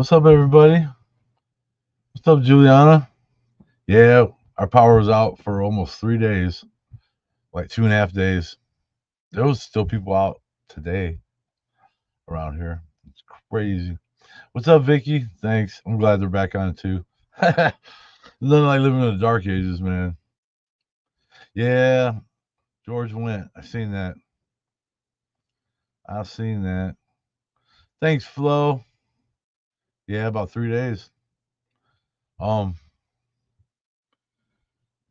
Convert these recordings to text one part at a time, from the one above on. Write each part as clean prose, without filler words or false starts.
What's up, everybody? What's up, Juliana? Yeah, our power was out for almost 3 days, like 2.5 days. There was still people out today around here. It's crazy. What's up, Vicky? Thanks. I'm glad they're back on too. Nothing like living in the dark ages, man. Yeah, George went. I seen that. I've seen that. Thanks, Flo. Yeah, about 3 days. Um,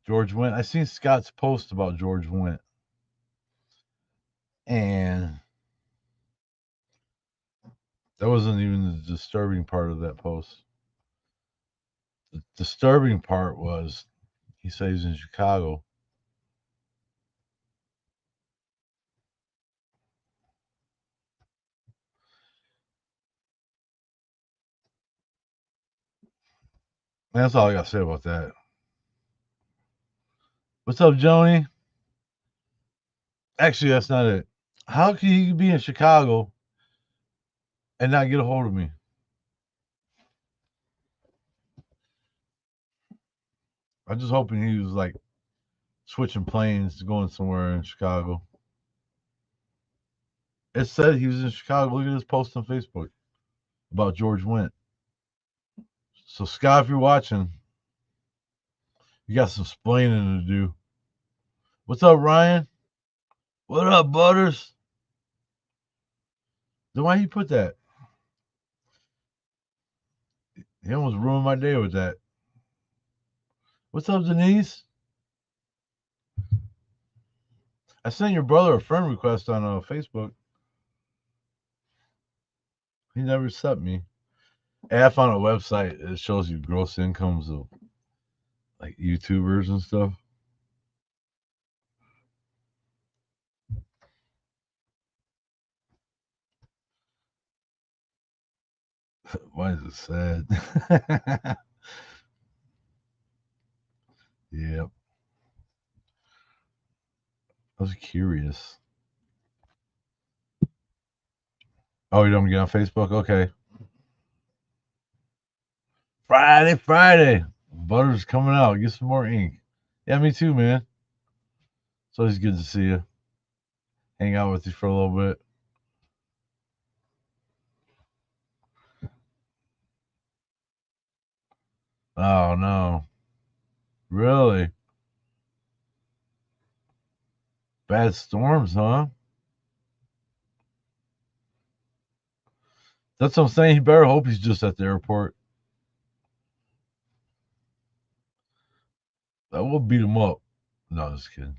George went. I seen Scott's post about George went, and that wasn't even the disturbing part of that post. The disturbing part was he said he's in Chicago. And that's all I got to say about that. What's up, Joni? Actually, that's not it. How can he be in Chicago and not get a hold of me? I'm just hoping he was like switching planes, going somewhere in Chicago. It said he was in Chicago. Look at this post on Facebook about George Wendt. So, Scott, if you're watching, you got some splaining to do. What's up, Ryan? What up, Butters? Then why you put that? He almost ruined my day with that. What's up, Denise? I sent your brother a friend request on Facebook. He never sent me. And I found a website that shows you gross incomes of like YouTubers and stuff. Why is it sad? Yeah, I was curious. Oh, you don't get on Facebook? Okay. Friday. Butter's coming out. Get some more ink. Yeah, me too, man. It's always good to see you. Hang out with you for a little bit. Oh no. Really? Bad storms, huh? That's what I'm saying. He better hope he's just at the airport. I will beat him up. No, just kidding.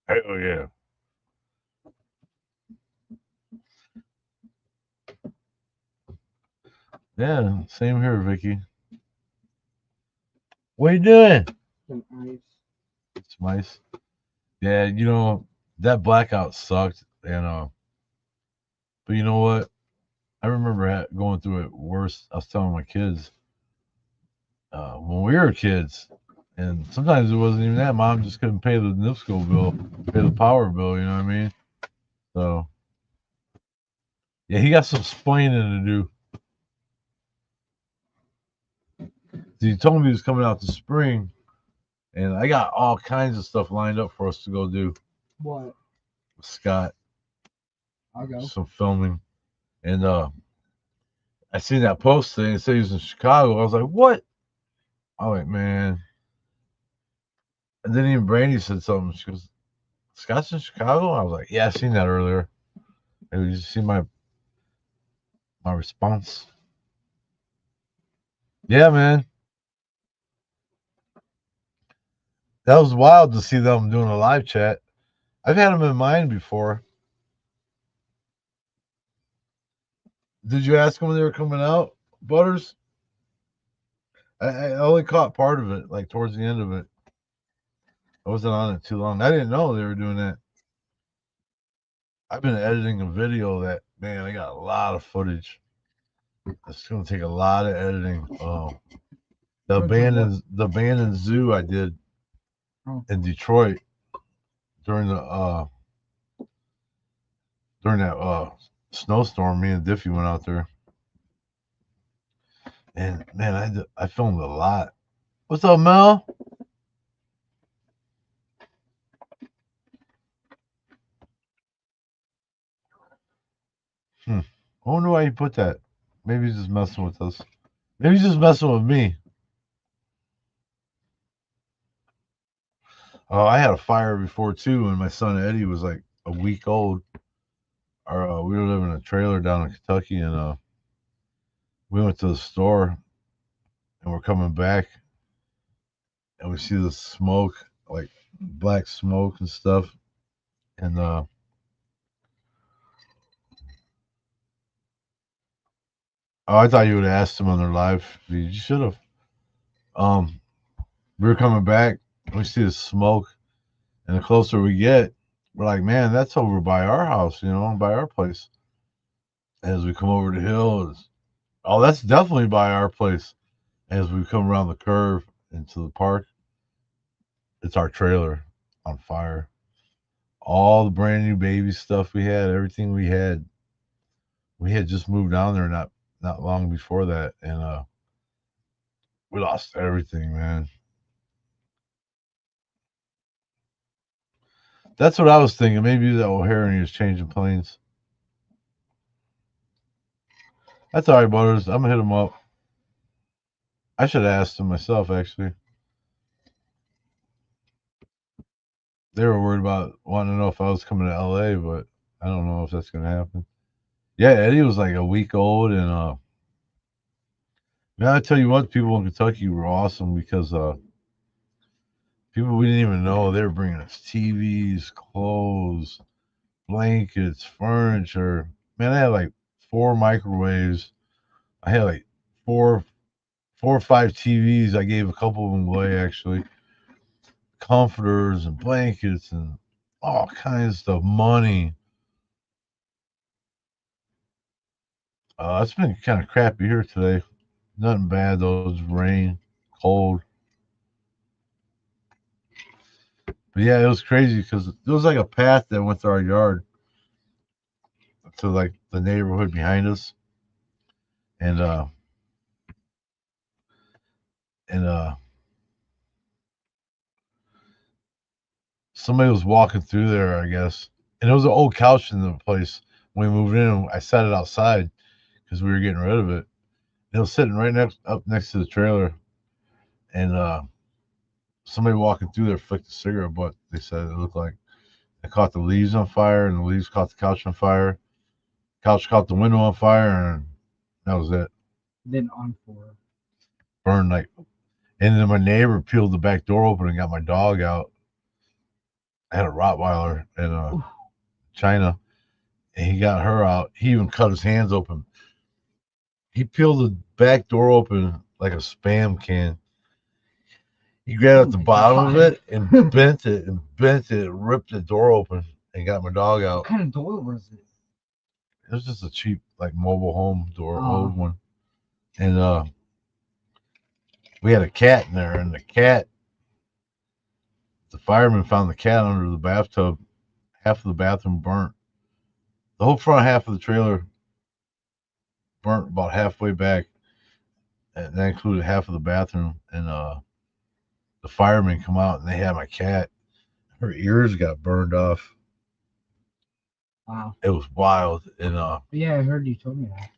Hell yeah. Yeah, same here, Vicky. What are you doing? Some ice. It's nice. Yeah, that blackout sucked, but you know what? I remember going through it worse. I was telling my kids when we were kids, and sometimes it wasn't even that. Mom just couldn't pay the NIPSCO bill, pay the power bill. You know what I mean? So yeah, he got some explaining to do. He told me he was coming out this spring, and I got all kinds of stuff lined up for us to go do. What? Scott, I'll go. some filming, and I seen that post thing. It said he was in Chicago. I was like, what? I'm like, man. And then even Brandy said something. She goes, Scott's in Chicago? I was like, yeah, I seen that earlier. And you see my response? Yeah, man. That was wild to see them doing a live chat. I've had them in mind before. Did you ask them when they were coming out, Butters? I only caught part of it, like towards the end of it. I wasn't on it too long. I didn't know they were doing that. I've been editing a video that, man, I got a lot of footage. It's going to take a lot of editing. Oh, the abandoned zoo I did in Detroit. during the during that snowstorm. Me and Diffie went out there, and man, I filmed a lot. What's up, Mel? I wonder why he put that. Maybe he's just messing with us. Maybe he's just messing with me. Oh, I had a fire before too, and my son Eddie was like a week old. We were living in a trailer down in Kentucky, and we went to the store, and we're coming back, and we see the smoke, like black smoke and stuff, and oh, I thought you would have asked them on their live feed. You should have. Um, we were coming back, and we see the smoke, and the closer we get, we're like, man, that's over by our house, by our place. As we come over the hill, oh, that's definitely by our place. As we come around the curve into the park, it's our trailer on fire. All the brand new baby stuff we had, everything we had just moved down there not long before that, and we lost everything, man. That's what I was thinking. Maybe that O'Hare is changing planes. That's all right, Butters. I'm gonna hit him up. I should have asked him myself, actually. They were worried about wanting to know if I was coming to LA, but I don't know if that's gonna happen. Yeah, Eddie was like a week old, and man, I tell you what, people in Kentucky were awesome because people we didn't even know, they were bringing us TVs, clothes, blankets, furniture. Man, I had like 4 microwaves. I had like four or five TVs. I gave a couple of them away, actually. Comforters and blankets and all kinds of stuff. Money. It's been kind of crappy here today. Nothing bad though. It's rain, cold. But yeah, it was crazy because there was like a path that went through our yard to like the neighborhood behind us, and and somebody was walking through there, I guess, and there was an old couch in the place. When we moved in, I set it outside because we were getting rid of it. It was sitting right up next to the trailer, and somebody walking through there flicked a cigarette butt. They said it looked like it caught the leaves on fire, and the leaves caught the couch on fire. Couch caught the window on fire, and that was it. Then on for Burned like. And then my neighbor peeled the back door open and got my dog out. I had a Rottweiler in China, and he got her out. He even cut his hands open. He peeled the back door open like a Spam can. He grabbed at the bottom of it and bent it, ripped the door open, and got my dog out. What kind of door was it? It was just a cheap, like, mobile home door, old one. And we had a cat in there, and the fireman found the cat under the bathtub. Half of the bathroom burnt. The whole front half of the trailer burnt about halfway back, and that included half of the bathroom. And the firemen come out, and they had my cat. Her ears got burned off. Wow. It was wild. And yeah, I heard you told me that.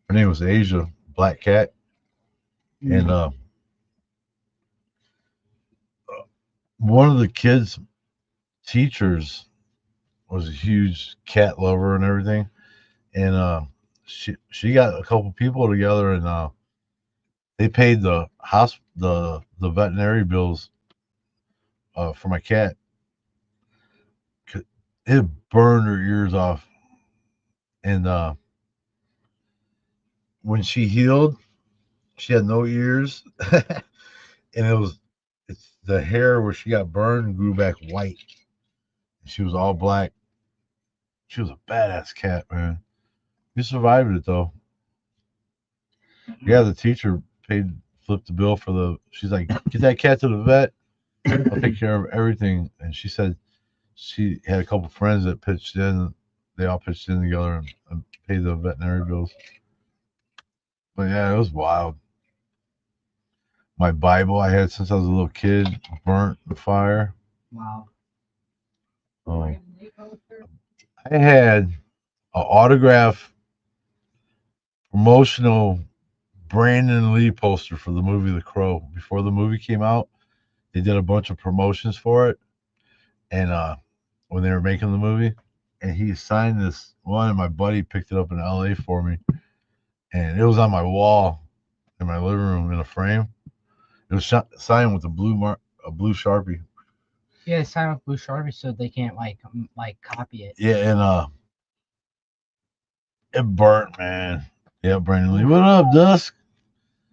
Her name was Asia, black cat. Mm-hmm. And one of the kids' teachers was a huge cat lover and everything. And she got a couple people together, and they paid the veterinary bills for my cat. It burned her ears off, and when she healed, she had no ears, and it's the hair where she got burned grew back white. She was all black. She was a badass cat, man. We survived it though. Yeah, the teacher flipped the bill she's like, get that cat to the vet. I'll take care of everything. And she said she had a couple friends that pitched in. They all pitched in together and paid the veterinary bills. But yeah, it was wild. My Bible I had since I was a little kid burnt in the fire. Wow. I had an autograph promotional Brandon Lee poster for the movie The Crow. Before the movie came out, they did a bunch of promotions for it. And when they were making the movie, and he signed this one, and my buddy picked it up in LA for me. And it was on my wall in my living room in a frame. It was signed with a blue Sharpie. Yeah, sign with Blue Sharpie so they can't like copy it. Yeah, and it burnt, man. Yeah, Brandon Lee. What up, Dusk?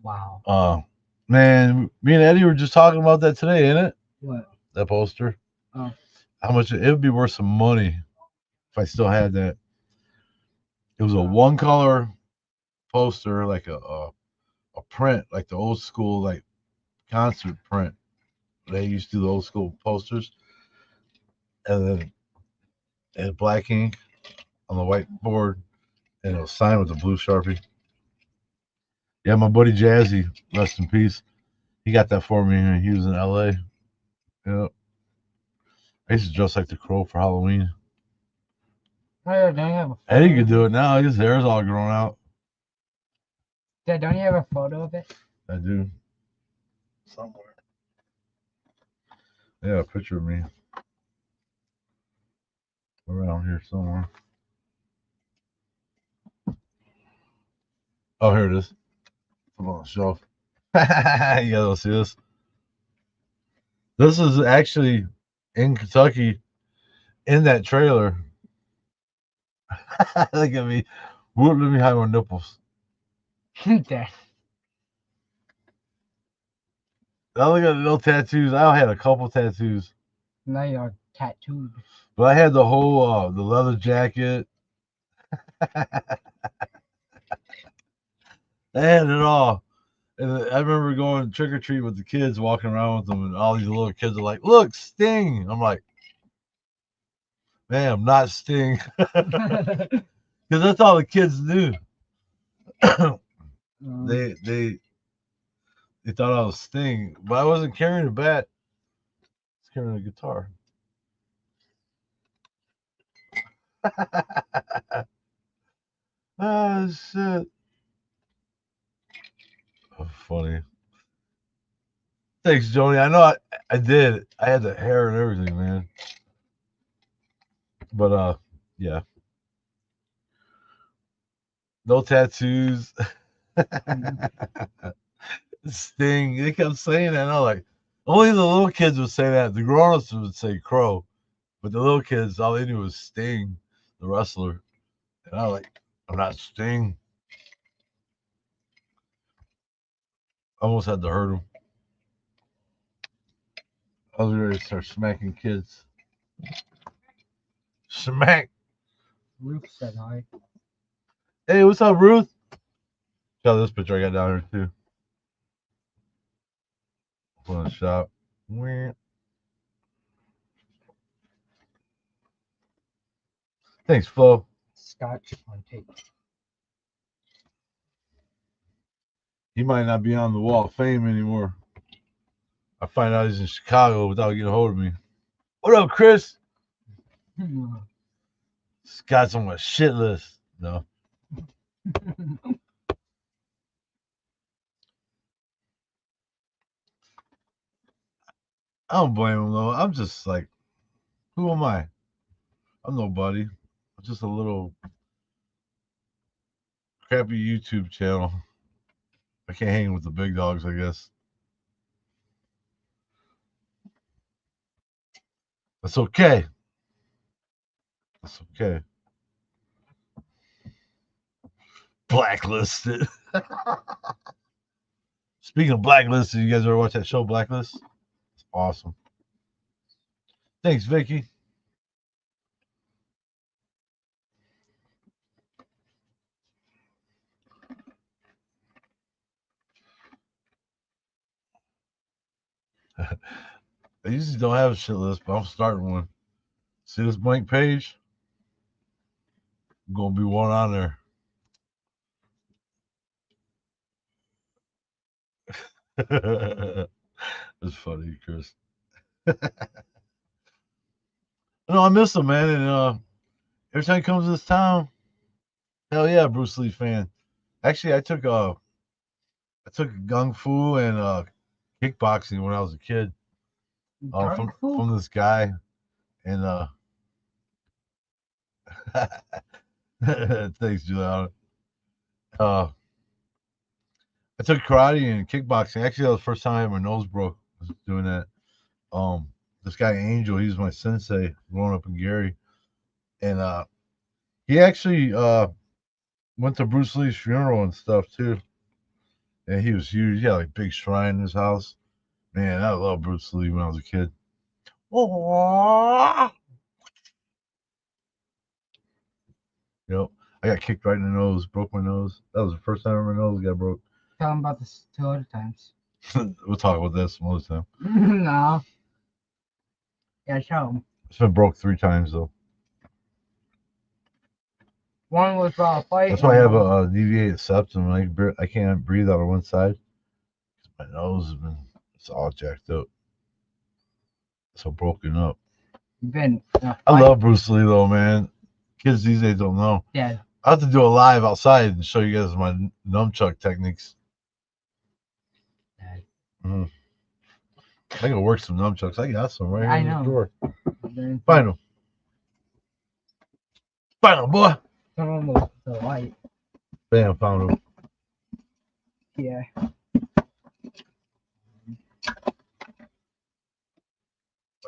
Wow. Man, me and Eddie were just talking about that today, ain't it? What? That poster. Oh. How much it would be worth some money if I still had that. It was a one color poster, like a print, like the old school like concert print. They used to do the old school posters, and then it had black ink on the whiteboard, and it was signed with a blue Sharpie. Yeah, my buddy Jazzy, rest in peace. He got that for me, and he was in LA. Yeah, I used to dress like the Crow for Halloween. Oh, yeah, don't you have a photo? Eddie could do it now. His hair's all grown out. Dad, don't you have a photo of it? I do. Somewhere. Yeah, a picture of me. Around here somewhere. Oh, here it is. Put on the shelf. You gotta see this. This is actually in Kentucky in that trailer. Look at me. Whoop, let me hide my nipples. Dad. I look at the little tattoos. I had a couple tattoos. Now you're tattooed. But I had the whole the leather jacket. I had it all. And I remember going trick or treat with the kids, walking around with them, and all these little kids are like, "Look, Sting!" I'm like, "Man, I'm not Sting," because that's all the kids knew. they thought I was Sting, but I wasn't carrying a bat. I was carrying a guitar. Oh shit! Oh, funny. Thanks, Joni. I know I did. I had the hair and everything, man. But yeah. No tattoos. Sting. They kept saying that. And I'm like, only the little kids would say that. The grown-ups would say Crow, but the little kids, all they knew was Sting, the wrestler. And I was like, I'm not Sting. Almost had to hurt him. I was ready to start smacking kids. Smack. Ruth said hi. Hey, what's up, Ruth? Check out this picture I got down here too. Put on the shop. Thanks, Flo. Scotch on tape. He might not be on the Wall of Fame anymore. I find out he's in Chicago without getting a hold of me. What up, Chris? Scott's on my shit list. No. I don't blame him though. I'm just like, who am I? I'm nobody. I'm just a little crappy YouTube channel. I can't hang with the big dogs, I guess. That's okay. That's okay. Blacklisted. Speaking of Blacklisted, you guys ever watch that show Blacklist? It's awesome. Thanks, Vicky. I usually don't have a shit list, but I'm starting one. See this blank page? Gonna be one on there. It's funny, Chris. No, I miss him, man. And every time he comes to this town, hell yeah, Bruce Lee fan. Actually, I took gung fu and kickboxing when I was a kid from this guy, and thanks, Juliana. I took karate and kickboxing. Actually, that was the first time I had my nose broke. I was doing that. This guy Angel, he was my sensei growing up in Gary, and he actually went to Bruce Lee's funeral and stuff too. And he was huge. He had like big shrine in his house. Man, I loved Bruce Lee when I was a kid. Oh, yep. I got kicked right in the nose, broke my nose. That was the first time my nose got broke. Tell him about this 2 other times. We'll talk about this some other time. No. Yeah, show him. It's been broke 3 times though. One was about a fight. That's why I have a deviated septum. I can't breathe out of one side. My nose has been, it's all jacked up. So broken up. I love Bruce Lee though, man. Kids these days don't know. Yeah. I have to do a live outside and show you guys my nunchuck techniques. Mm-hmm. I can work some nunchucks. I got some right here in the drawer. Find them. Find them, boy. Come on, the light. Bam, found them. Yeah.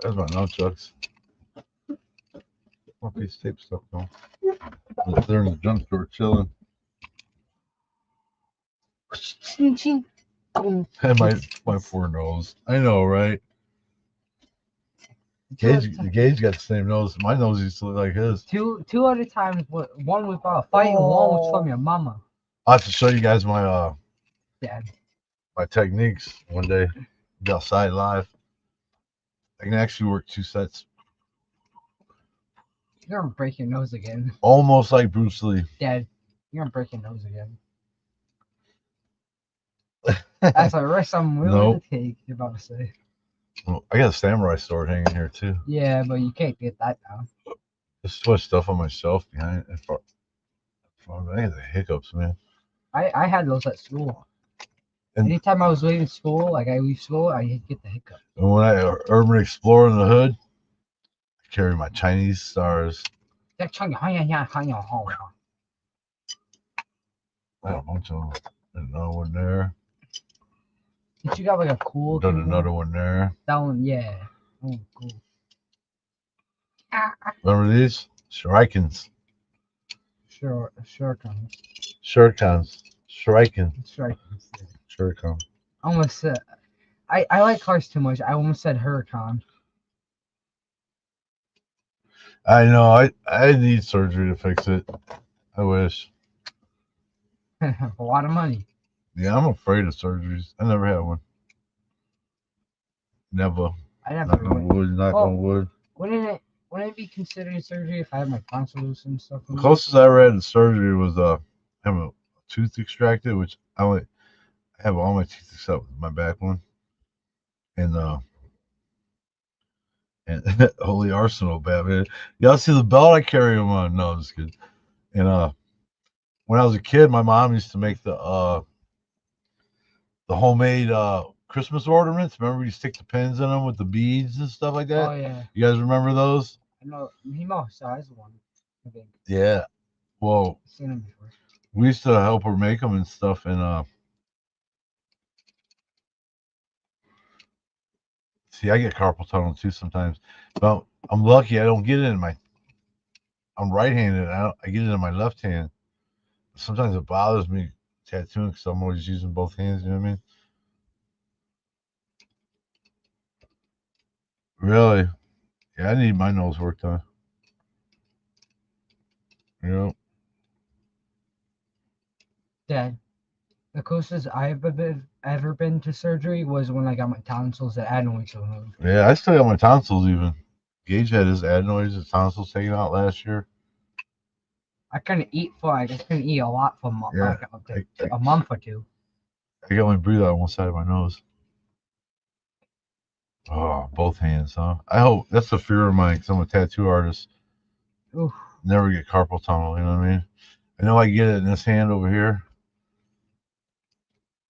That's my nunchucks. My piece of tape stuff though. They're in the junk drawer chilling. And my poor nose. I know, right? Gage got the same nose. My nose used to look like his. Two other times. One was about a fight, and one was from your mama. I'll have to show you guys my Dad. My techniques one day. Be outside live. I can actually work 2 sets. You're gonna break your nose again. Almost like Bruce Lee. Dad, you're gonna break your nose again. That's a risk I'm willing to take, you're about to say. Well, I got a samurai sword hanging here too. Yeah, but you can't get that down. There's so much stuff on my shelf behind it. I had the hiccups, man. I had those at school. And anytime I was leaving school, like I leave school, I get the hiccup. And when I urban explorer in the hood, I carry my Chinese stars. I had a bunch of them. Another one there. But you got like a cool. Done another one there. That one, yeah. Oh, cool. Remember these? Shurikens. Shurikens. Shurikens. Shuriken. Shuriken. Almost said. I like cars too much. I almost said Huracan. I know. I need surgery to fix it. I wish. A lot of money. Yeah, I'm afraid of surgeries. I never had one. Never. I never. Knock on wood. Knock on wood. Wouldn't it be considered surgery if I had my tonsils and stuff? The closest I ever had to surgery was having a tooth extracted, which I have all my teeth except my back one. And Holy Arsenal, Batman. Y'all see the belt I carry them on? No, I'm just kidding. And when I was a kid, my mom used to make the homemade Christmas ornaments. Remember, you stick the pins in them with the beads and stuff like that. Oh yeah. You guys remember those? I know. Mimo size one. I think. Yeah. Well, I've seen them before. We used to help her make them and stuff, and see, I get carpal tunnel too sometimes. But I'm lucky I don't get it in my. I'm right-handed. I get it in my left hand. Sometimes it bothers me tattooing because I'm always using both hands. You know what I mean? Really? Yeah, I need my nose worked on. Yep. Dad, the closest I've ever been to surgery was when I got my tonsils that I had no way to remove. Yeah, I still got my tonsils even. Gage had his adenoids and tonsils taken out last year. I couldn't eat for I just couldn't eat a lot for Yeah, a month or two. I can only breathe out one side of my nose. Oh, both hands, huh? I hope that's the fear of mine because I'm a tattoo artist. Oof. Never get carpal tunnel, you know what I mean? I know I get it in this hand over here,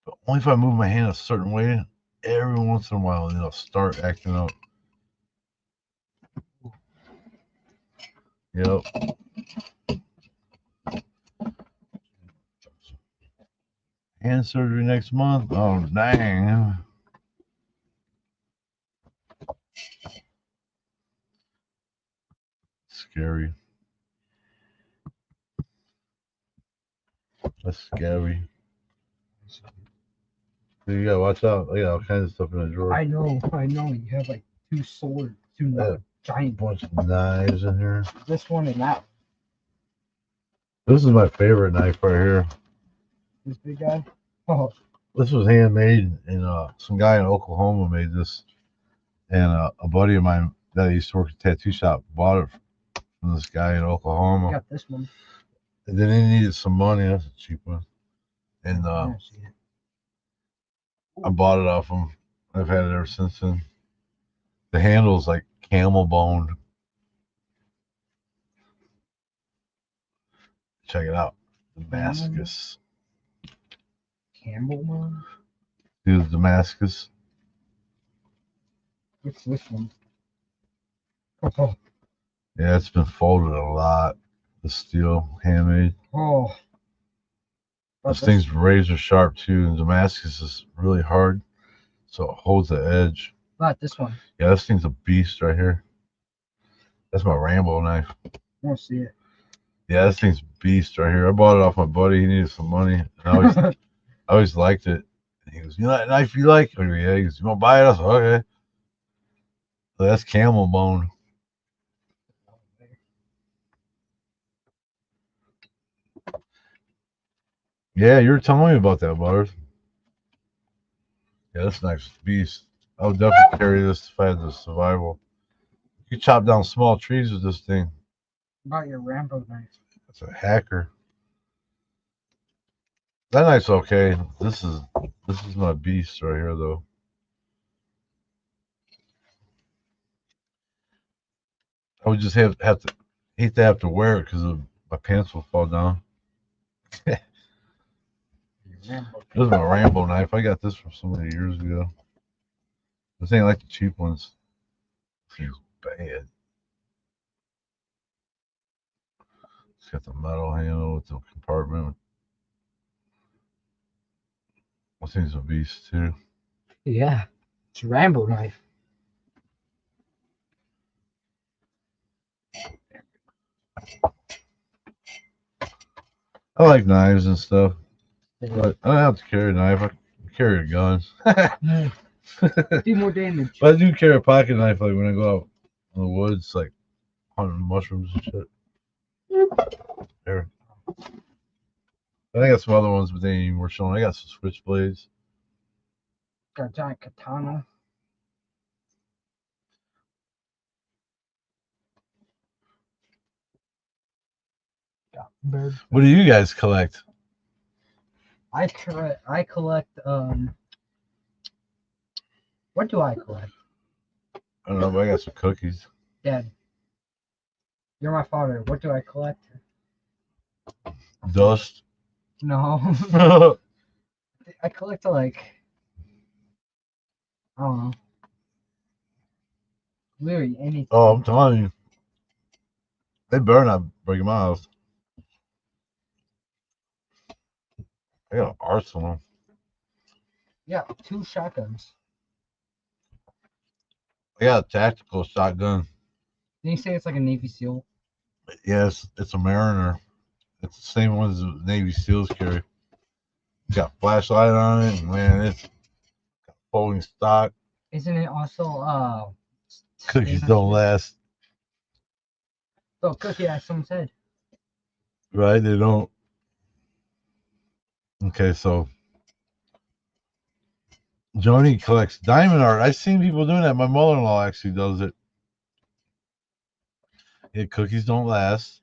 but only if I move my hand a certain way every once in a while, and it'll start acting up. Yep. Hand surgery next month. Oh, dang. Scary. That's scary. So you gotta watch out. I got all kinds of stuff in the drawer. I know. You have like two swords, giant bunch of knives in here. This one and that. This is my favorite knife right here. This big guy. Oh. This was handmade, and some guy in Oklahoma made this, and a buddy of mine that I used to work at a tattoo shop bought it from this guy in Oklahoma. I got this one. And then he needed some money. That's a cheap one. And I bought it off him. I've had it ever since then. The handle's like camel bone. Check it out. Damascus. Camel bone? Dude, Damascus. What's this one? Oh. Yeah, it's been folded a lot. The steel, handmade. Oh. This thing's razor sharp too, and Damascus is really hard, so it holds the edge. About this one. Yeah, this thing's a beast right here. That's my Rambo knife. I want to see it. Yeah, this thing's beast right here. I bought it off my buddy. He needed some money. And I always liked it. And he goes, "You know that knife you like?" I go, "Yeah." He goes, "You want to buy it?" I was like, "Okay." So that's camel bone. Yeah, you were telling me about that, Butters. Yeah, this knife's a beast. I would definitely carry this if I had the survival. You can chop down small trees with this thing. About your Rambo knife. That's a hacker. That knife's okay. This is my beast right here, though. I would just hate to have to wear it because my pants will fall down. This is my Rambo knife. I got this from so many years ago. This ain't like the cheap ones. This is bad. It's got the metal handle with the compartment. This thing's a beast too. Yeah, it's a Rambo knife. I like knives and stuff, but I don't have to carry a knife. I can carry a gun. Do more damage. But I do carry a pocket knife, like when I go out in the woods, like hunting mushrooms and shit. There. I got some other ones, but they ain't even worth showing. I got some switchblades. Got a giant katana. Bird. What do you guys collect? I collect what do I collect? I don't know, but I got some cookies. Dad, you're my father. What do I collect? Dust. No. I collect like, I don't know. Literally anything. Oh, I'm telling you. They better not break my house. I got an arsenal. Yeah, 2 shotguns. I got a tactical shotgun. Didn't you say it's like a Navy SEAL? Yes, it's a Mariner. It's the same one as the Navy SEALs carry. It's got flashlight on it, and man, it's got folding stock. Isn't it also Cookies don't last. Oh, cookie ass someone said. Right, they don't. Okay, so Joni collects diamond art. I've seen people doing that. My mother-in-law actually does it. Yeah, cookies don't last.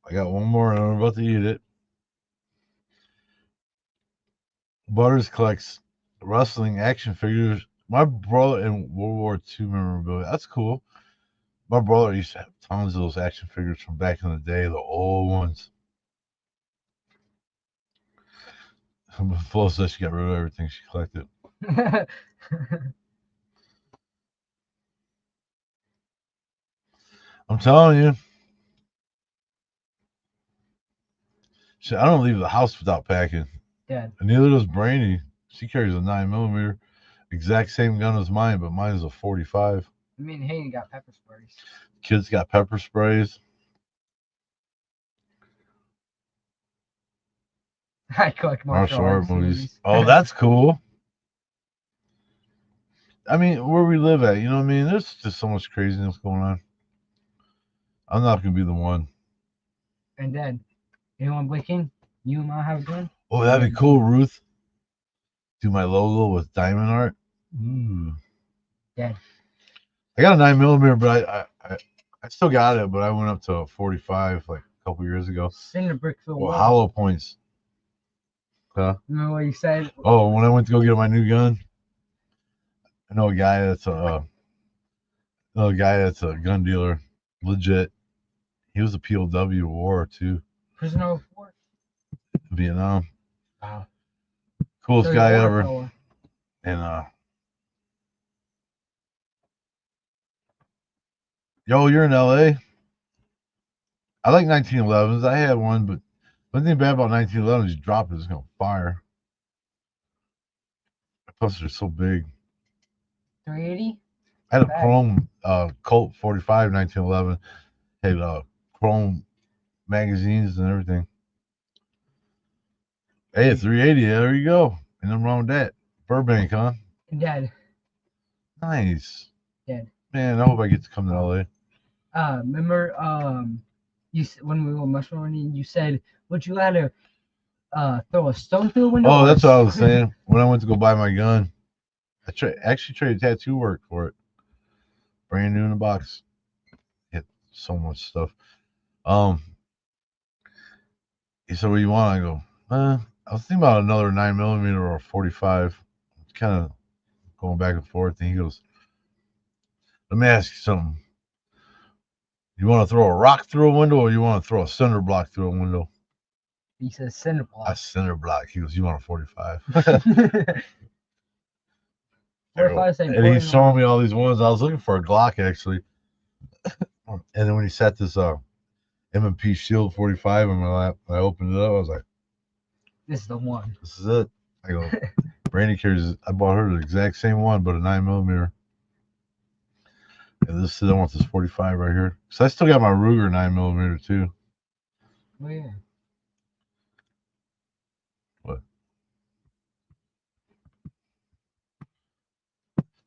I got one more and I'm about to eat it. Butters collects wrestling action figures. My brother in World War II memorabilia. That's cool. My brother used to have tons of those action figures from back in the day, the old ones. Flo says she got rid of everything she collected. I'm telling you. Shit, I don't leave the house without packing. Yeah. And neither does Brainy. She carries a 9mm, exact same gun as mine, but mine is a 45. I mean, Hayden got pepper sprays. Kids got pepper sprays. I collect martial arts movies. Oh, that's cool. I mean, where we live at, you know what I mean? There's just so much craziness going on. I'm not going to be the one. And then, anyone blinking? You and I have a gun? Oh, that'd be cool, Ruth. Do my logo with diamond art. Ooh. Yeah. I got a 9mm, but I still got it, but I went up to a 45 like a couple years ago. Cinder brick for Well, hollow points. Huh? Remember what you said? Oh, when I went to go get my new gun, I know a guy that's a gun dealer, legit. He was a POW war too. Prisoner of war. Vietnam. Wow. Coolest So guy you're a ever. fella. And yo, you're in LA. I like 1911s. I had one, but one thing bad about 1911s, you drop it, it's gonna fire. Plus, they're so big. 380? I had a chrome Colt 45 1911. Had chrome magazines and everything. Hey, a 380. There you go. And nothing wrong with that. Burbank, huh? Dead. Nice. Dead. Man, I hope I get to come to LA. Remember, you when we were mushrooming, you said, "Would you rather throw a stone through a window?" Oh, that's what I was saying. When I went to go buy my gun, I actually traded tattoo work for it. Brand new in the box. Hit so much stuff. He said, "What do you want?" I go, I was thinking about another 9mm or a 45. Kind of going back and forth. And he goes, "Let me ask you something. You want to throw a rock through a window or you want to throw a cinder block through a window?" He says cinder block. A cinder block. He goes, "You want a 45?" And he's showing me all these ones. I was looking for a Glock actually. And then when he set this M&P Shield 45 in my lap, I opened it up. I was like, "This is the one. This is it." I go, Brandy carries. I bought her the exact same one, but a 9mm. And this is I want this 45 right here. So I still got my Ruger 9mm too. Oh yeah. What?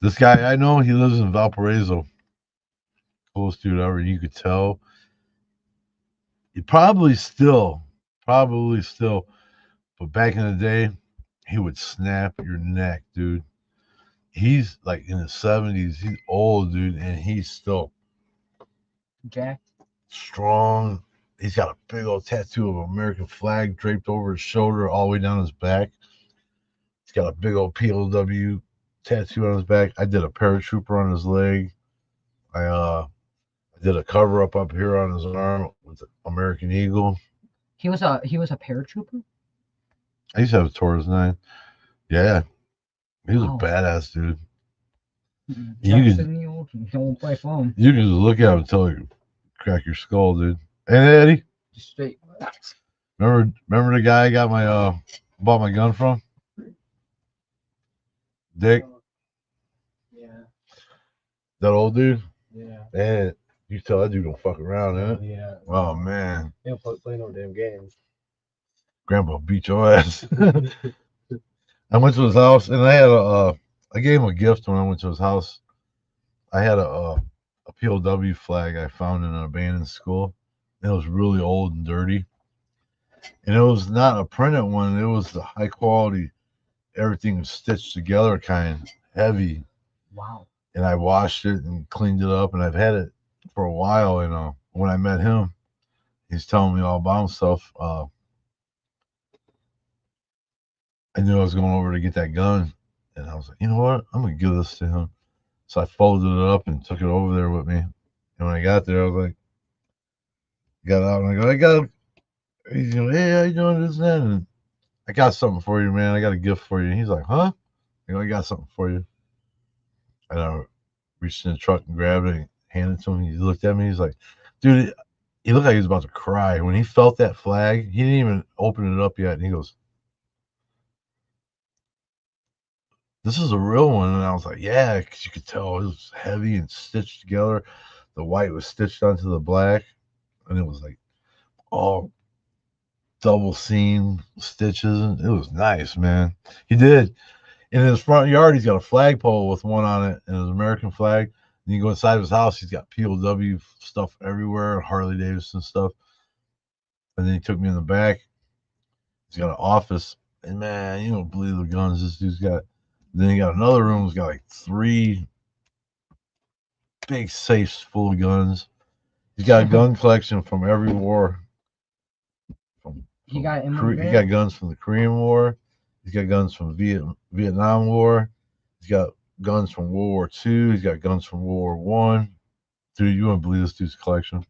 This guy I know, he lives in Valparaiso. Coolest dude ever. You could tell. He probably still, but back in the day, he would snap your neck, dude. He's like in his 70s. He's old, dude, and he's still Jack. Strong. He's got a big old tattoo of an American flag draped over his shoulder all the way down his back. He's got a big old POW tattoo on his back. I did a paratrooper on his leg. I did a cover up here on his arm with the American Eagle. He was a paratrooper? I used to have a Taurus 9. Yeah. He was a badass dude. You can just look at him until you crack your skull, dude. And Eddie? Just straight. Remember the guy I got my bought my gun from? Dick? Yeah. That old dude? Yeah. Man, you tell that dude don't fuck around, innit? Yeah. Oh man. He don't play no damn games. Grandpa beat your ass. I went to his house and I had I gave him a gift when I went to his house. I had a POW flag I found in an abandoned school. And it was really old and dirty. And it was not a printed one, it was the high quality, everything was stitched together kind, heavy. Wow. And I washed it and cleaned it up, and I've had it for a while, and when I met him, he's telling me all about himself. I knew I was going over to get that gun, and I was like, you know what? I'm gonna give this to him. So I folded it up and took it over there with me. And when I got there, I was like, got out and I go, I got. He's going, hey, how you doing? This and that. And I got something for you, man. I got a gift for you. And he's like, huh? I go, I got something for you. And I reached in the truck and grabbed it and handed it to him. He looked at me. He's like, dude, he looked like he was about to cry. When he felt that flag, he didn't even open it up yet. And he goes, this is a real one. And I was like, yeah, because you could tell it was heavy and stitched together. The white was stitched onto the black. And it was like all double seam stitches. It was nice, man. He did. In his front yard, he's got a flagpole with one on it and his American flag. And you go inside of his house, he's got POW stuff everywhere, Harley Davidson stuff. And then he took me in the back. He's got an office. And man, you don't believe the guns this dude's got. Then he got another room that's got like 3 big safes full of guns. He's got a gun collection from every war. He got guns from the Korean War. He's got guns from Vietnam War. He's got guns from World War II. He's got guns from World War I. Dude, you wouldn't believe this dude's collection.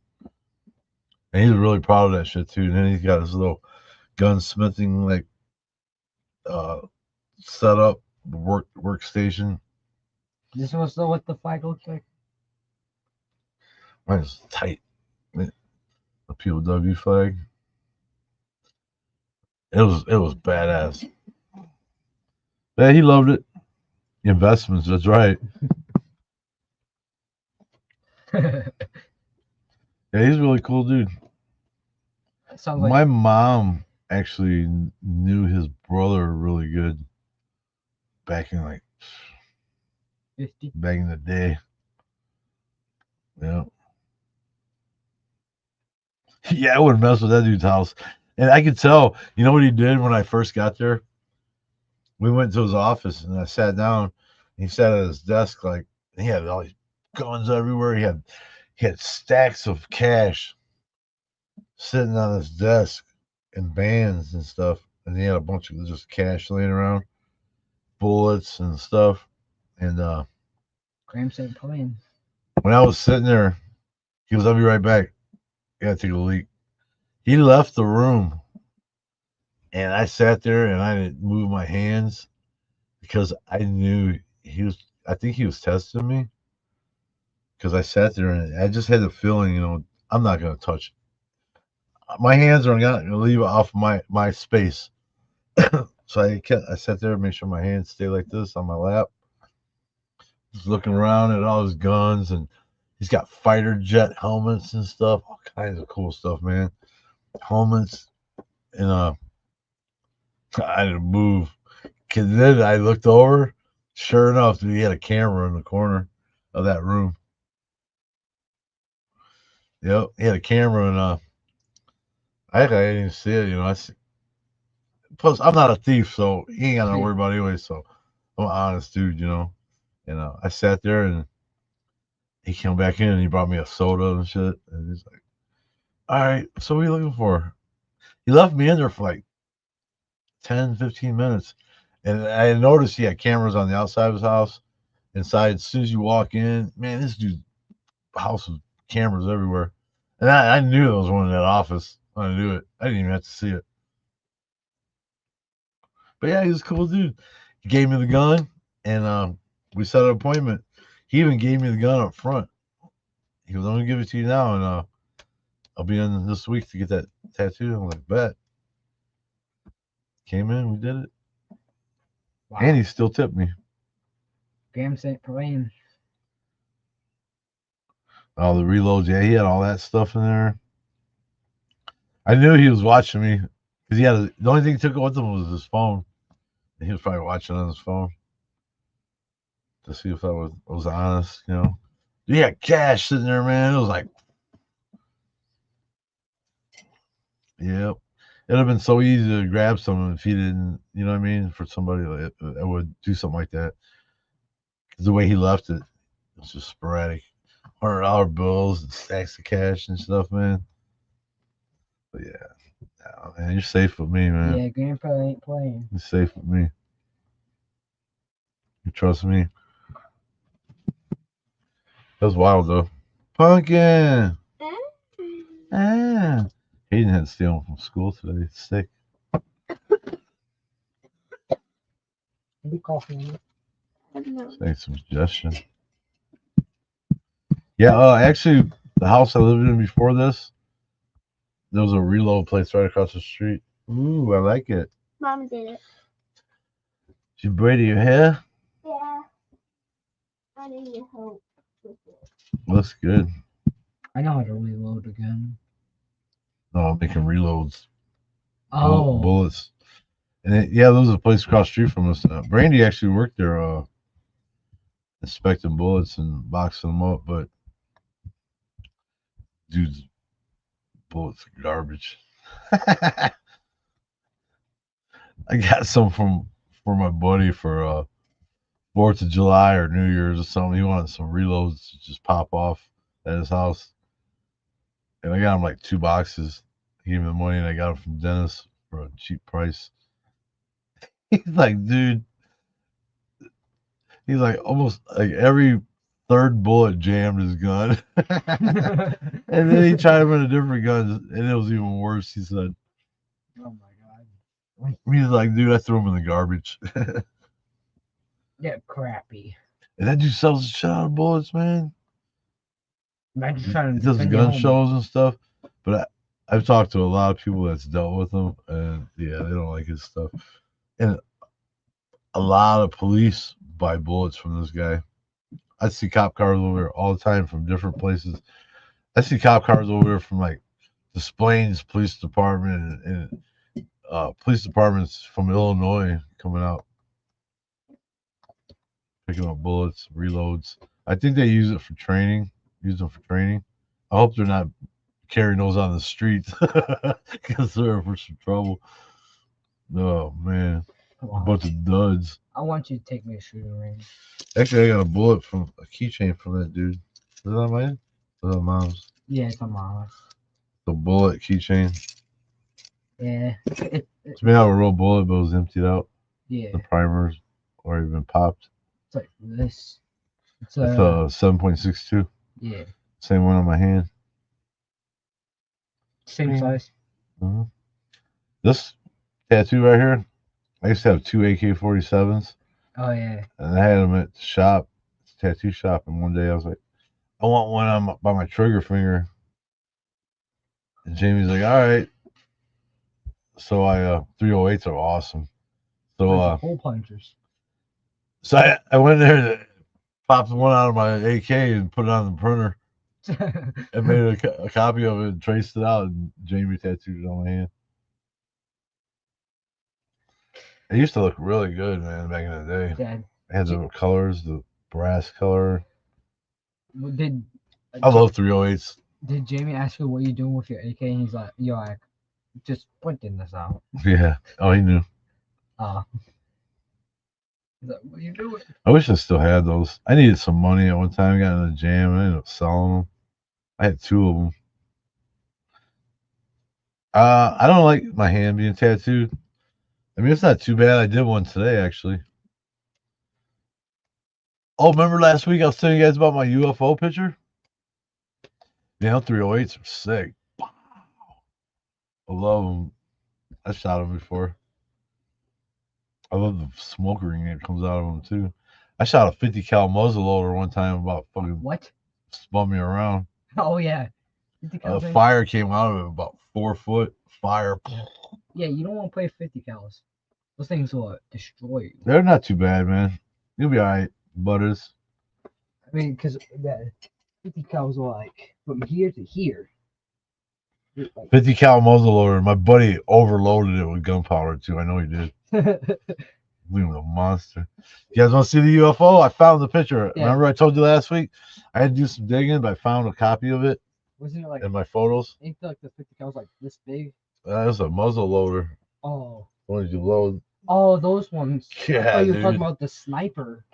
And he's really proud of that shit too. And then he's got his little gunsmithing like setup workstation. This was what the flag looks like. Mine's tight. The POW flag. It was badass. Yeah, he loved it. Investments, that's right. Yeah, he's a really cool dude. Sounds like my mom actually knew his brother really good back in like 50. Back in the day. Yeah. Yeah, I wouldn't mess with that dude's house. And I could tell, you know what he did when I first got there? We went to his office and I sat down and he sat at his desk like he had all these guns everywhere. He had stacks of cash sitting on his desk and bands and stuff. And he had a bunch of just cash laying around, bullets and stuff. And Graham St. Pauline. When I was sitting there, he goes, I'll be right back. I gotta take a leak. He left the room and I sat there and I didn't move my hands because I knew I think he was testing me because I sat there and I just had the feeling, I'm not going to touch it. My hands are not going to leave off my space. So I sat there and make sure my hands stay like this on my lap. Just looking around at all his guns, and he's got fighter jet helmets and stuff, all kinds of cool stuff, man. Helmets, and I didn't move. Cause then I looked over. Sure enough, he had a camera in the corner of that room. Yep, he had a camera, and I didn't see it. Plus, I'm not a thief, so he ain't got to worry about it anyway. So I'm an honest dude, And I sat there, and he came back in, and he brought me a soda and shit. And he's like, "All right, so what are you looking for?" He left me in there for like 10, 15 minutes. And I noticed he had cameras on the outside of his house. Inside, as soon as you walk in, man, this dude's house was cameras everywhere. And I knew there was one in that office. I knew it. I didn't even have to see it. But yeah, he was a cool dude. He gave me the gun, and we set an appointment. He even gave me the gun up front. He goes, I'm going to give it to you now, and I'll be in this week to get that tattoo. I'm like, bet. Came in, we did it. Wow. And he still tipped me. Graham St. Pauline. Oh, the reloads. Yeah, he had all that stuff in there. I knew he was watching me because the only thing he took with him was his phone. And he was probably watching on his phone to see if that was honest, He had cash sitting there, man. It was like, yep. It'd have been so easy to grab someone if he didn't, you know what I mean? For somebody that would do something like that. The way he left it was just sporadic. $100 bills and stacks of cash and stuff, man. But yeah, nah, man, you're safe with me, man. Yeah, Grandpa ain't playing. You're safe with me. You trust me? That was wild though. Pumpkin. Ah. Hayden had to stay home from school today. He's sick. Be coughing. Thanks some suggestion. Yeah, actually, the house I lived in before this, there was a reload place right across the street. Ooh, I like it. Mom did it. Did you braid your hair? Yeah. I need your help with it. Looks good. I know how to reload again. No, I'm making reloads. Oh, Bullets. And yeah, there was a place across the street from us. Brandy actually worked there, inspecting bullets and boxing them up, but dude's bullets are garbage. I got some for my buddy for 4th of July or New Year's or something. He wanted some reloads to just pop off at his house. And I got him like 2 boxes. He gave me the money and I got them from Dennis for a cheap price. He's like, dude. He's like almost like every third bullet jammed his gun. And then he tried him in a different gun and it was even worse, he said. oh my god. He's like, dude, I threw him in the garbage. Yeah, crappy. And that dude sells the shit out of bullets, man. Imagine trying He to does defend your gun home. shows and stuff. But I've talked to a lot of people that's dealt with him, and yeah, they don't like his stuff. And a lot of police buy bullets from this guy. I see cop cars over there all the time from different places. I see cop cars over there from like the Plains Police Department and police departments from Illinois coming out, picking up bullets, reloads. I think they use it for training. Use them for training. I hope they're not carrying those on the streets because they're for some trouble. Oh man, a Wow. bunch of duds. I want you to take me to shooting range. Actually, I got a bullet from a keychain from that dude. Is that mine? Is that mom's? Yeah, it's on my house. The bullet keychain. Yeah. It's made out of a real bullet, but it was emptied out. Yeah. The primer's already been popped. It's like this. It's It's a 7.62. yeah. Same one on my hand. Same size. Mm-hmm. This tattoo right here, I used to have 2 AK-47s. Oh yeah. And I had them at the shop, tattoo shop, and one day I was like, I want one on by my trigger finger. And Jamie's like, all right. So 308s are awesome. So hole punchers. So I went there, popped one out of my AK and put it on the printer and made a copy of it and traced it out, and Jamie tattooed it on my hand. It used to look really good, man, back in the day. Dad, It had the colors, the brass color. did I love 308s. Did Jamie ask you what you doing with your AK? And he's like, yo, I just pointing this out. Yeah. Oh, he knew. He's like, what are you doing? I wish I still had those. I needed some money at one time. I got in a jam and I ended up selling them. I had 2 of them. I don't like my hand being tattooed. I mean, it's not too bad. I did one today, actually. Oh, remember last week I was telling you guys about my UFO picture? Yeah, 308s are sick. Wow. I love them. I shot them before. I love the smoke ring that comes out of them, too. I shot a 50 cal muzzleloader one time about fucking What? spun me around. Oh, yeah. Fire came out of it about 4 foot. Fire. Yeah, you don't want to play 50 cals. Those things will destroy you. They're not too bad, man. You'll be all right, butters. I mean, because the 50 cals are like from here to here. 50 cal muzzleloader. My buddy overloaded it with gunpowder, too. I know he did. He was a monster. You guys want to see the UFO? I found the picture. Yeah. Remember I told you last week? I had to do some digging, but I found a copy of it. Wasn't it like in my photos? Ain't like the 50 cal like this big? That was a muzzle loader. Oh. What did you load? Oh, those ones. Yeah, I thought you were dude. talking about the sniper.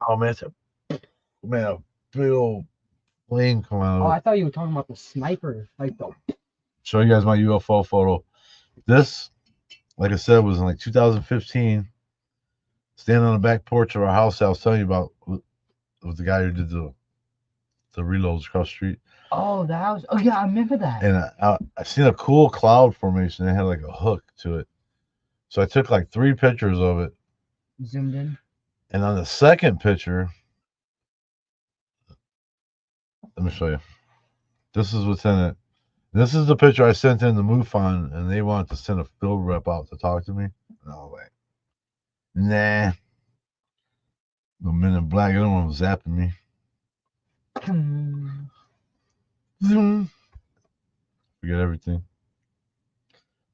Oh man, it's a big old flame come out Oh, of it. I thought you were talking about the sniper. Like the. Show you guys my UFO photo. This, like I said, was in like 2015. Standing on the back porch of our house I was telling you about with the guy who did the reloads across the street. Oh, the house. Oh yeah, I remember that. And I seen a cool cloud formation. It had like a hook to it. So I took like 3 pictures of it. Zoomed in. And on the second picture, let me show you. This is what's in it. This is the picture I sent in to MUFON, and they wanted to send a field rep out to talk to me. And I was like, nah. The Men in Black, I don't want them zapping me. Zoom. Forget everything.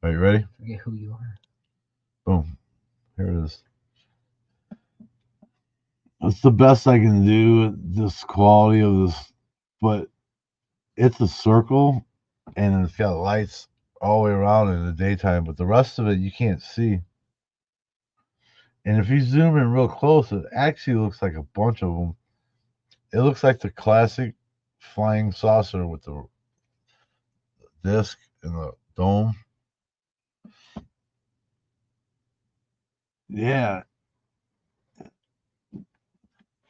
Are you ready? Forget who you are. Boom. Here it is. That's the best I can do with this quality of this, but it's a circle and it's got lights all the way around in the daytime, but the rest of it you can't see. And if you zoom in real close, it actually looks like a bunch of them. It looks like the classic flying saucer with the disc and the dome. Yeah.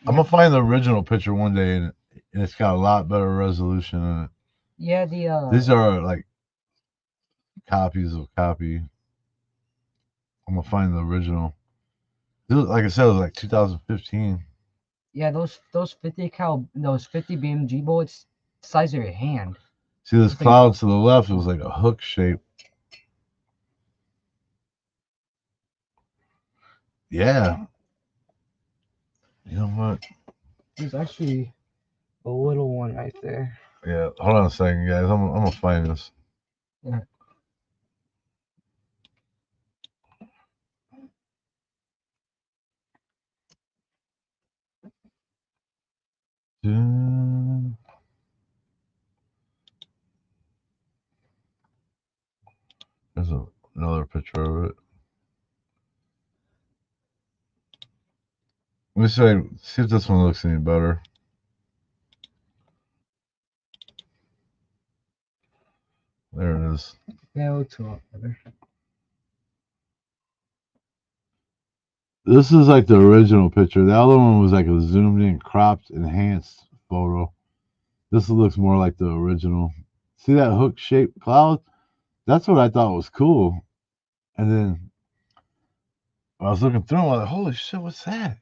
I'm gonna find the original picture one day, and it's got a lot better resolution in it. Yeah, the These are like copies of copy. I'm gonna find the original. This, like I said, it was like 2015. yeah, those 50 BMG bullets, size of your hand. See this It's like- cloud to the left? It was like a hook shape. Yeah. You know what? There's actually a little one right there. Yeah. Hold on a second, guys. I'm gonna find this. Yeah. There's another picture of it. Let me see if this one looks any better. There it is. Yeah, it looks a lot better. This is like the original picture. The other one was like a zoomed in, cropped, enhanced photo. This looks more like the original. See that hook shaped cloud? That's what I thought was cool. And then I was looking through them, I was like, holy shit, what's that?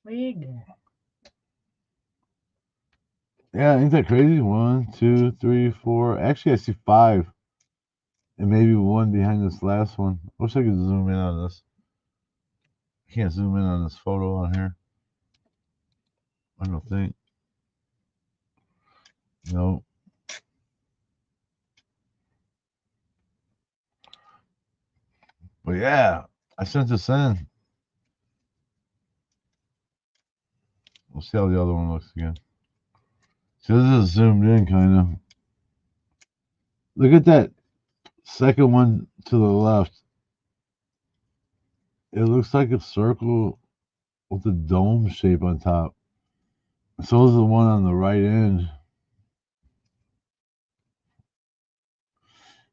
Yeah, ain't that crazy? 1, 2, 3, 4. Actually, I see 5. And maybe one behind this last one. I wish I could zoom in on this. I can't zoom in on this photo on here. I don't think. No. But yeah, I sent this in. We'll see how the other one looks again. See, this is zoomed in kind of. Look at that second one to the left. It looks like a circle with a dome shape on top. So is the one on the right end.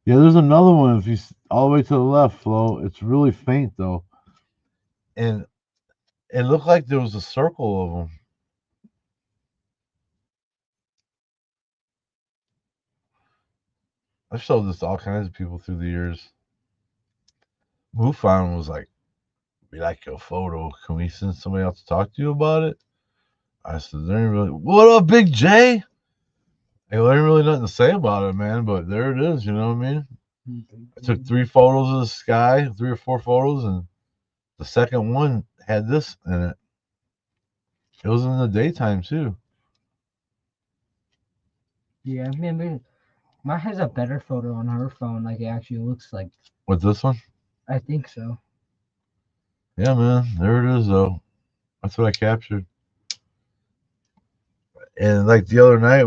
Yeah, there's another one. If you all the way to the left, Flo, it's really faint though, and it looked like there was a circle of them. I've showed this to all kinds of people through the years. MUFON was like, "We like your photo. Can we send somebody else to talk to you about it?" I said, "There ain't really. What up, Big J?" Hey, there ain't really nothing to say about it, man. But there it is. You know what I mean? I took 3 photos of the sky, 3 or 4 photos, and the second one had this in it. It was in the daytime too. Yeah, maybe Mine has a better photo on her phone. Like it actually looks like. With this one? I think so. Yeah, man. There it is, though. That's what I captured. And like the other night,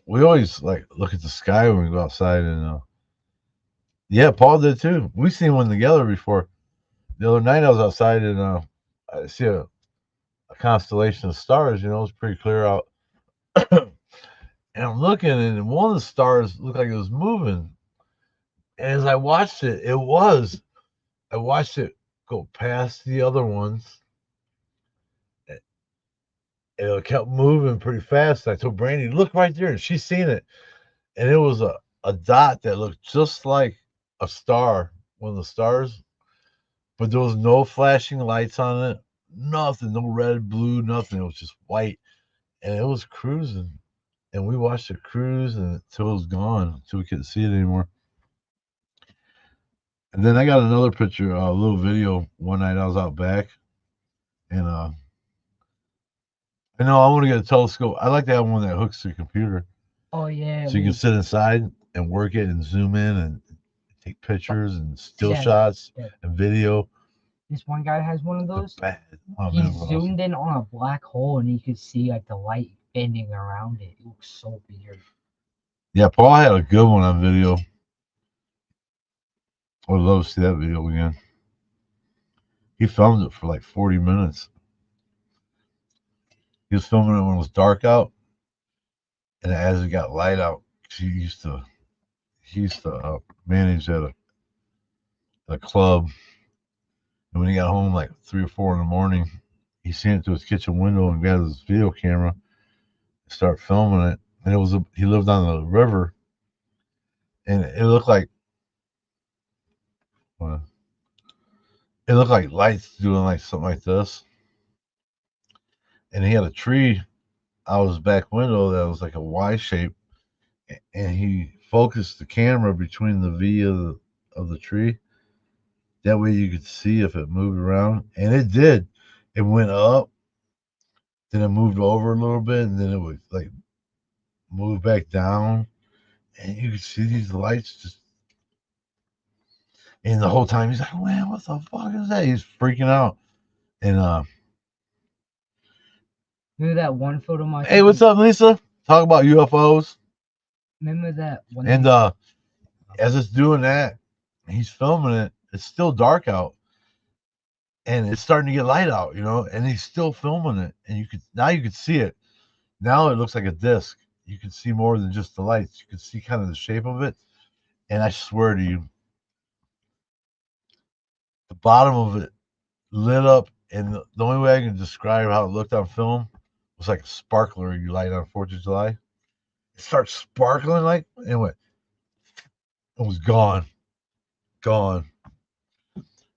we always like look at the sky when we go outside, and yeah, Paul did too. We seen one together before. The other night I was outside, and I see a a constellation of stars. It's pretty clear out. And I'm looking, and one of the stars looked like it was moving. And as I watched it, I watched it go past the other ones, and it kept moving pretty fast. I told Brandy, look right there, and she's seen it. And it was a dot that looked just like a star, one of the stars, but there was no flashing lights on it, nothing, no red, blue, nothing. It was just white, and it was cruising. And we watched it cruise until it was gone, until we couldn't see it anymore. And then I got another picture, a little video one night I was out back, and I know I want to get a telescope. I like to have one that hooks to the computer, Oh yeah. so you can sit inside and work it and zoom in and take pictures and still Yeah, shots yeah. and video. This one guy has one of The those. bad. Oh, He man, what else? zoomed in on a black hole and you could see like the light bending around it. It looks so weird. Yeah, Paul had a good one on video. I would love to see that video again. He filmed it for like 40 minutes. He was filming it when it was dark out, and as it got light out, he used to manage at a club. And when he got home like 3 or 4 in the morning, he seen it to his kitchen window and got his video camera and started filming it. And he lived on the river, and it looked like lights doing like something like this. And he had a tree out his back window that was like a Y shape, and he focused the camera between the V of the tree. That way you could see if it moved around, and it did. It went up, then it moved over a little bit, and then it would like move back down, and you could see these lights just. And the whole time he's like, "Man, what the fuck is that?" He's freaking out, and Remember that one photo my hey, what's up, Lisa? Talk about UFOs. Remember that one? And as it's doing that, he's filming it. It's still dark out, and it's starting to get light out, and he's still filming it, and you could see it. Now it looks like a disc. You can see more than just the lights. You can see kind of the shape of it, and I swear to you, the bottom of it lit up, and the only way I can describe how it looked on film was like a sparkler you light on 4th of July. It starts sparkling like, and it was gone.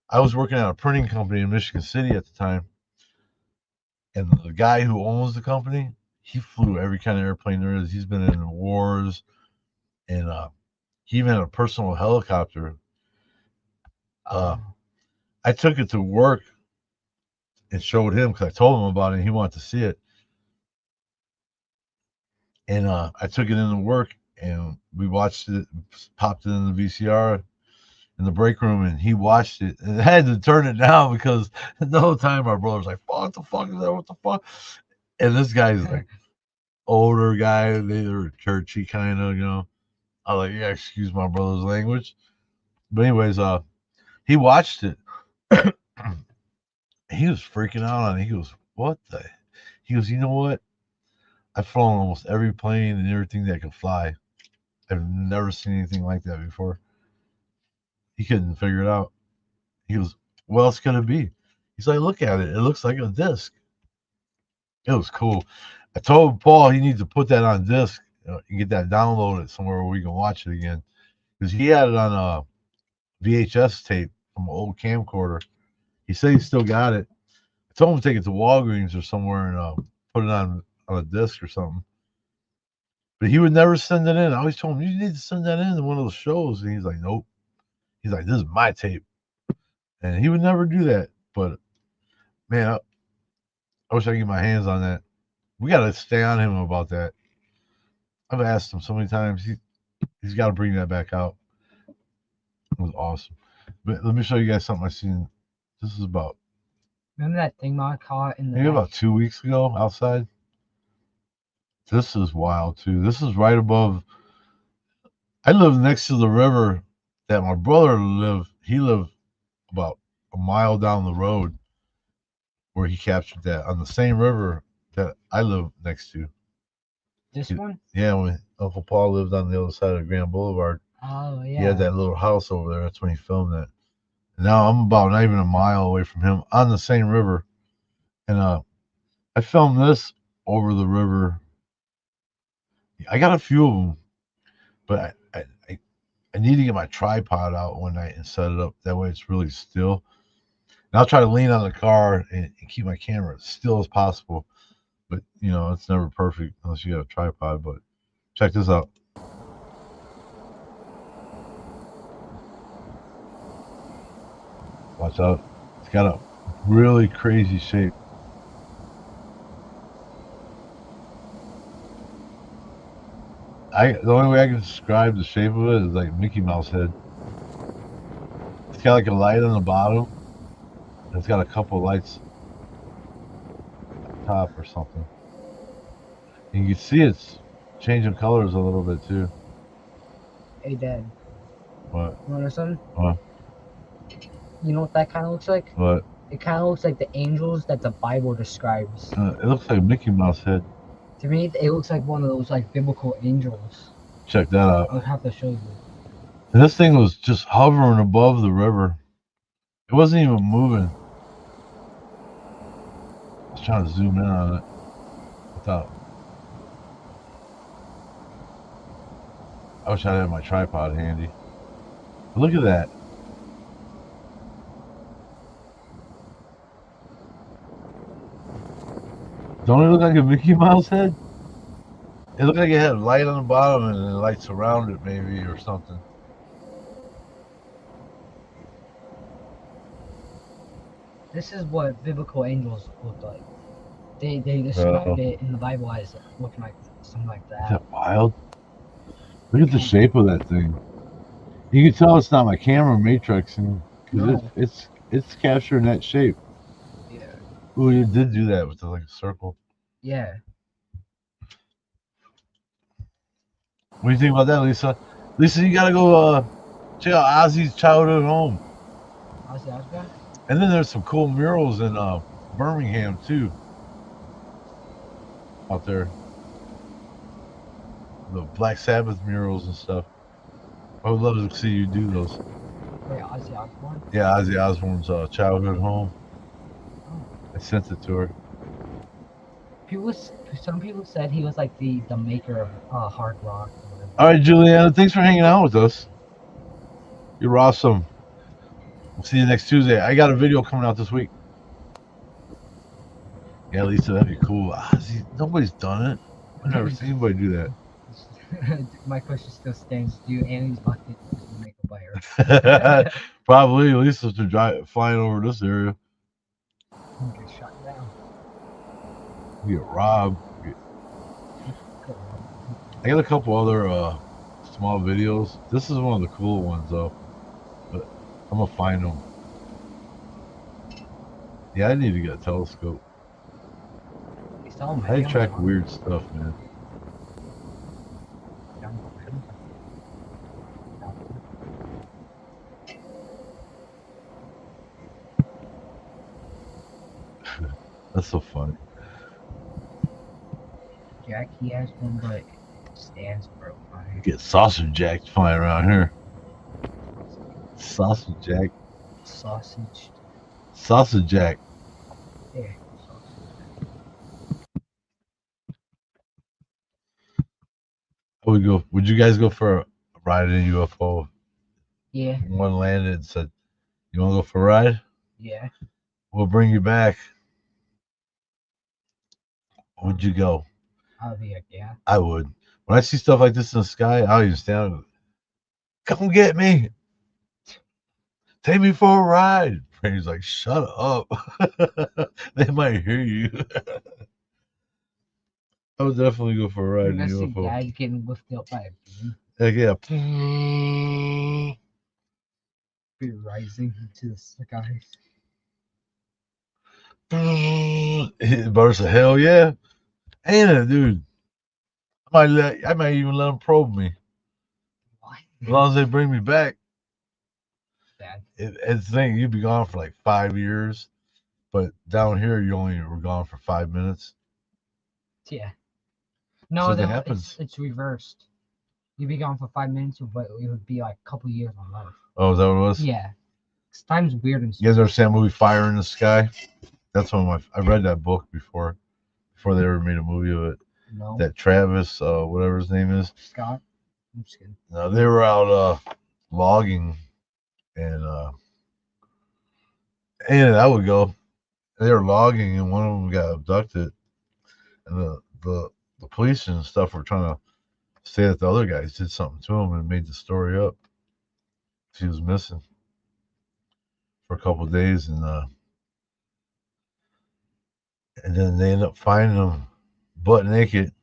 I was working at a printing company in Michigan City at the time, and the guy who owns the company, he flew every kind of airplane there is. He's been in the wars, and he even had a personal helicopter. I took it to work and showed him because I told him about it, and he wanted to see it. And I took it into work, and we watched it, popped it in the VCR in the break room, and he watched it, and I had to turn it down because the whole time our brother's like, "What the fuck is that? What the fuck?" And this guy's like older guy, they were churchy kind of, I was like, "Yeah, excuse my brother's language." But anyways, he watched it. He was freaking out on it. He goes, "What the?" He goes, "You know what? I've flown almost every plane and everything that can fly. I've never seen anything like that before." He couldn't figure it out. He goes, "What else could it be?" He's like, "Look at it. It looks like a disc." It was cool. I told Paul he needs to put that on disc and get that downloaded somewhere where we can watch it again, because he had it on a VHS tape from an old camcorder. He said he still got it. I told him to take it to Walgreens or somewhere and put it on a disc or something. But he would never send it in. I always told him, "You need to send that in to one of those shows." And he's like, "Nope." He's like, "This is my tape." And he would never do that. But man, I wish I could get my hands on that. We got to stay on him about that. I've asked him so many times. He's got to bring that back out. It was awesome. But let me show you guys something I seen. This is about Remember that thing I caught in the maybe night? about 2 weeks ago outside. This is wild too. This is right above. I live next to the river that my brother lived. He lived about a mile down the road, where he captured that on the same river that I live next to. This one? Yeah, when Uncle Paul lived on the other side of Grand Boulevard, Oh yeah. he had that little house over there. That's when he filmed that. And now I'm about not even a mile away from him on the same river, and I filmed this over the river. I got a few of them, but I need to get my tripod out one night and set it up. That way it's really still. And I'll try to lean on the car and keep my camera as still as possible. But, you know, it's never perfect unless you got a tripod. But check this out. Watch out. It's got a really crazy shape. The only way I can describe the shape of it is like Mickey Mouse head. It's got like a light on the bottom. And it's got a couple lights up top or something. And you can see it's changing colors a little bit too. Hey Dad. What? You want something? What? You know what that kind of looks like? What? It kind of looks like the angels that the Bible describes. It looks like Mickey Mouse head. To me, it looks like one of those like biblical angels. Check that out. I'll have to show you. And this thing was just hovering above the river. It wasn't even moving. I was trying to zoom in on it. I wish I had my tripod handy. But look at that. Don't it look like a Mickey Mouse head? It looked like it had light on the bottom and then lights around it maybe or something. This is what biblical angels look like. They described it in the Bible as looking like something like Is that. that wild? Look at the shape of that thing. You can tell it's not my camera matrixing because No. it's capturing that shape. Yeah. Ooh, you did do that with like a circle. Yeah. What do you think about that, Lisa? Lisa, you gotta go check out Ozzy's childhood home. Ozzy Osbourne? And then there's some cool murals in Birmingham too. Out there. The Black Sabbath murals and stuff. I would love to see you do those. Wait, Ozzy Osbourne? Yeah, Ozzy Osbourne's childhood home. I sent it to her. Some people said he was like the maker of hard rock. Or whatever. All right, Juliana, thanks for hanging out with us. You're awesome. We'll see you next Tuesday. I got a video coming out this week. Yeah, Lisa, that'd be cool. Ozzy, nobody's done it. I've never seen anybody do that. My question still stands. Do Annie's bucket make a buyer? Probably, at least if they're flying over this area. Get shot down. You get robbed. I got a couple other small videos. This is one of the cool ones though. But I'm gonna find them. Yeah, I need to get a telescope. I track weird stuff, man. That's so funny. Jack, he has one, but it stands broke on You it. get sausage jacks flying around here. Sausage jack. Sausage. Sausage jack. Yeah. Would you guys go for a ride in a UFO? Yeah. One landed and said, "You want to go for a ride? Yeah. We'll bring you back." Would you go? I'll be like, yeah. I would. When I see stuff like this in the sky, I'll even stand. Come get me. Take me for a ride. Brady's like, shut up. They might hear you. I would definitely go for a ride in I a see UFO. Dad getting lifted up by a beam. Heck yeah. Be rising into the skies. Burst of hell yeah. Ain't it, dude? I might even let them probe me. What? As long as they bring me back. Dad. It's the thing, you'd be gone for like 5 years, But down here, you only were gone for 5 minutes. Yeah. No, So that then happens. it's reversed. You'd be gone for 5 minutes, but it would be like a couple years on Earth. Oh, is that what it was? Yeah. 'Cause time's weird and You guys stuff. ever seen that movie Fire in the Sky? That's one of my. I read that book before they ever made a movie of it. No. That Travis, whatever his name is. Scott. I'm just kidding. No, they were out logging, and that would go. They were logging, and one of them got abducted, and the police and stuff were trying to say that the other guys did something to him and made the story up. She was missing for a couple of days, and then they end up finding him butt naked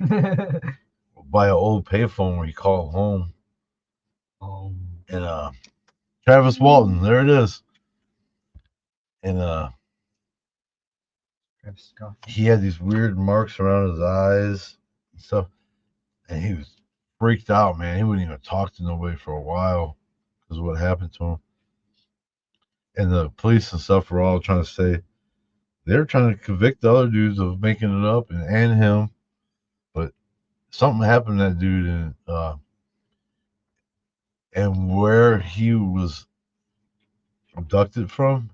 by an old payphone where he called home. And Travis Walton, there it is. And Travis Scott. he had these weird marks around his eyes and stuff, and he was freaked out, man. He wouldn't even talk to nobody for a while because of what happened to him. And the police and stuff were all trying to say they're trying to convict the other dudes of making it up and him, but something happened to that dude, and where he was abducted from,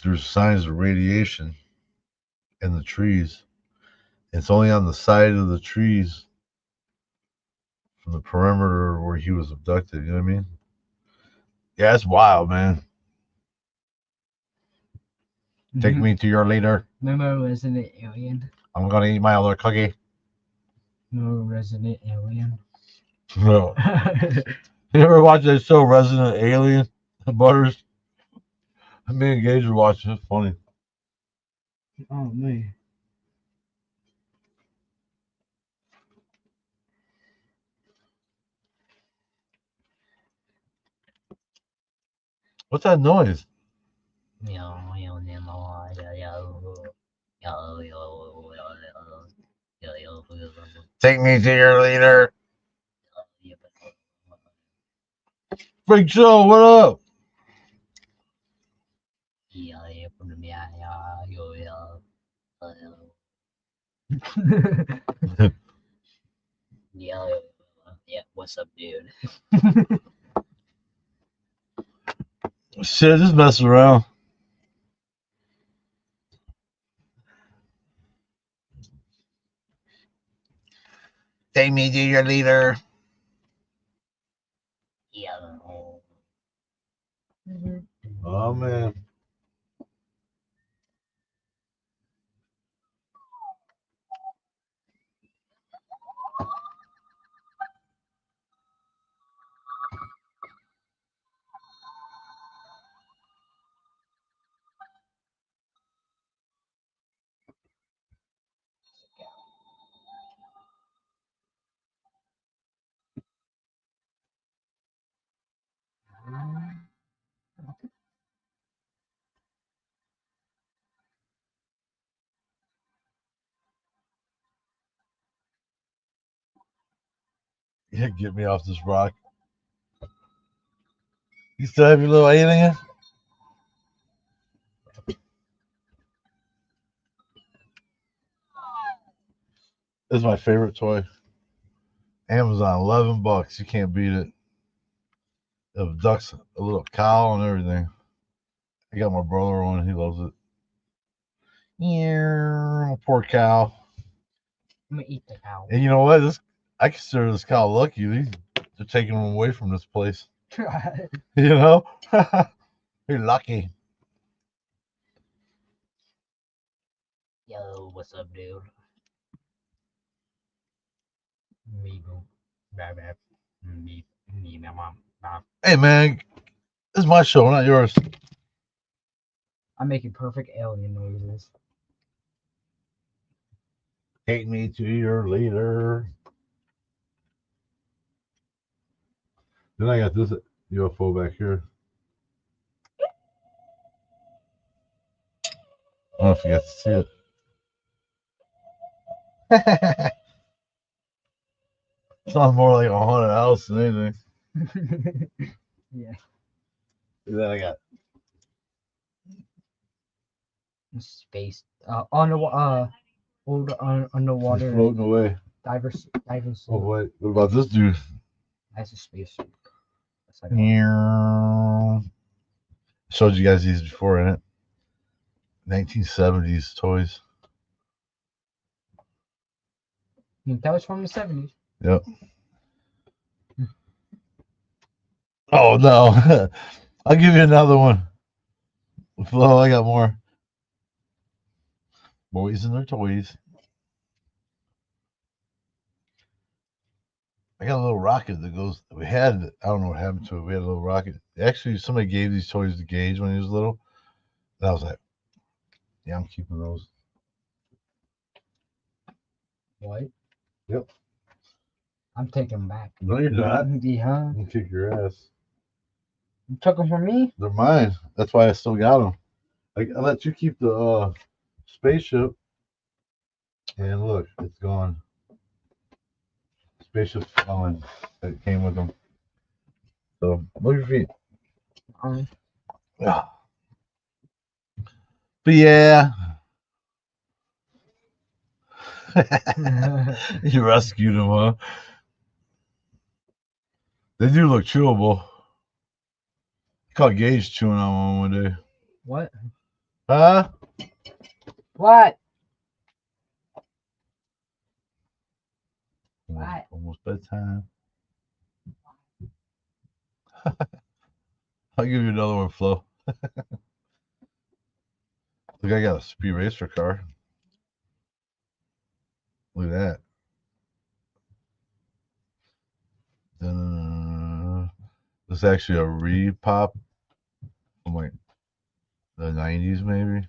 there's signs of radiation in the trees. It's only on the side of the trees from the perimeter where he was abducted. You know what I mean? Yeah, it's wild, man. Take me to your leader. Remember Resident Alien? I'm gonna eat my other cookie. No, Resident Alien. No. You ever watch that show Resident Alien? Butters? Me and Gage were watching. It's funny. Oh man. What's that noise? Take me to your leader. Big Joe, what up? Yeah, what's up, dude? Shit, just messing around. Take me to your leader. Yeah. Oh man. Yeah, get me off this rock. You still have your little alien? This is my favorite toy. Amazon, $11. You can't beat it. It abducts a little cow and everything. I got my brother on. He loves it. Yeah, poor cow. I'm gonna eat the cow. And you know what? I consider this cow lucky. They're taking him away from this place. You know? You're lucky. Yo, what's up, dude? Hey, man. This is my show, not yours. I'm making perfect alien noises. Take me to your leader. Then I got this UFO back here. I don't know if you got to see it. Sounds more like a haunted house than anything. Yeah. And then I got Space. On the old He's underwater floating away. diving Oh suit. wait, what about this dude? That's a spacesuit. That's like Showed you guys these before, in it. 1970s toys. that was from the 70s. Yep. Oh no. I'll give you another one. Flo, I got more. Boys and their toys. I got a little rocket that goes. We had. I don't know what happened to it. We had a little rocket. Actually, somebody gave these toys to Gage when he was little. And I was like, "Yeah, I'm keeping those." What? Yep. I'm taking them back. No, you're not. Yeah. You kick your ass. You took them from me? They're mine. That's why I still got them. I let you keep the spaceship. And look, it's gone. Spaceship's gone. It came with them. So move your feet. Yeah. But yeah. You rescued them, huh? They do look chewable. I caught Gage chewing on one day. What? Huh? What? What? Almost bedtime. I'll give you another one, Flo. Look, I got a speed racer car. Look at that. This is actually a repop from like the 90s, maybe.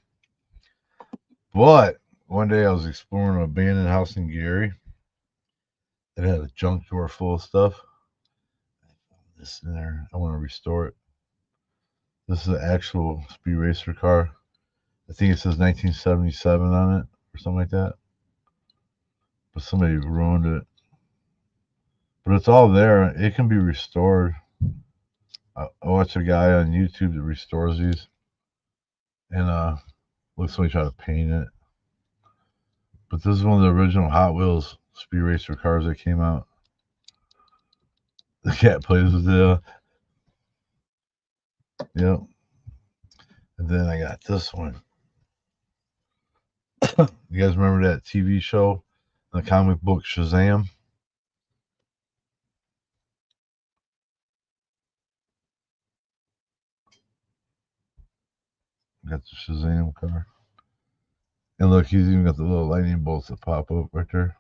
But one day I was exploring an abandoned house in Gary. It had a junk drawer full of stuff. I found this in there. I want to restore it. This is an actual speed racer car. I think it says 1977 on it or something like that. But somebody ruined it. But it's all there. It can be restored. I watch a guy on YouTube that restores these, and looks like he tried to paint it. But this is one of the original Hot Wheels speed racer cars that came out. The cat plays with it. Yep. And then I got this one. You guys remember that TV show, the comic book Shazam? Got the Shazam car. And look, he's even got the little lightning bolts that pop up right there.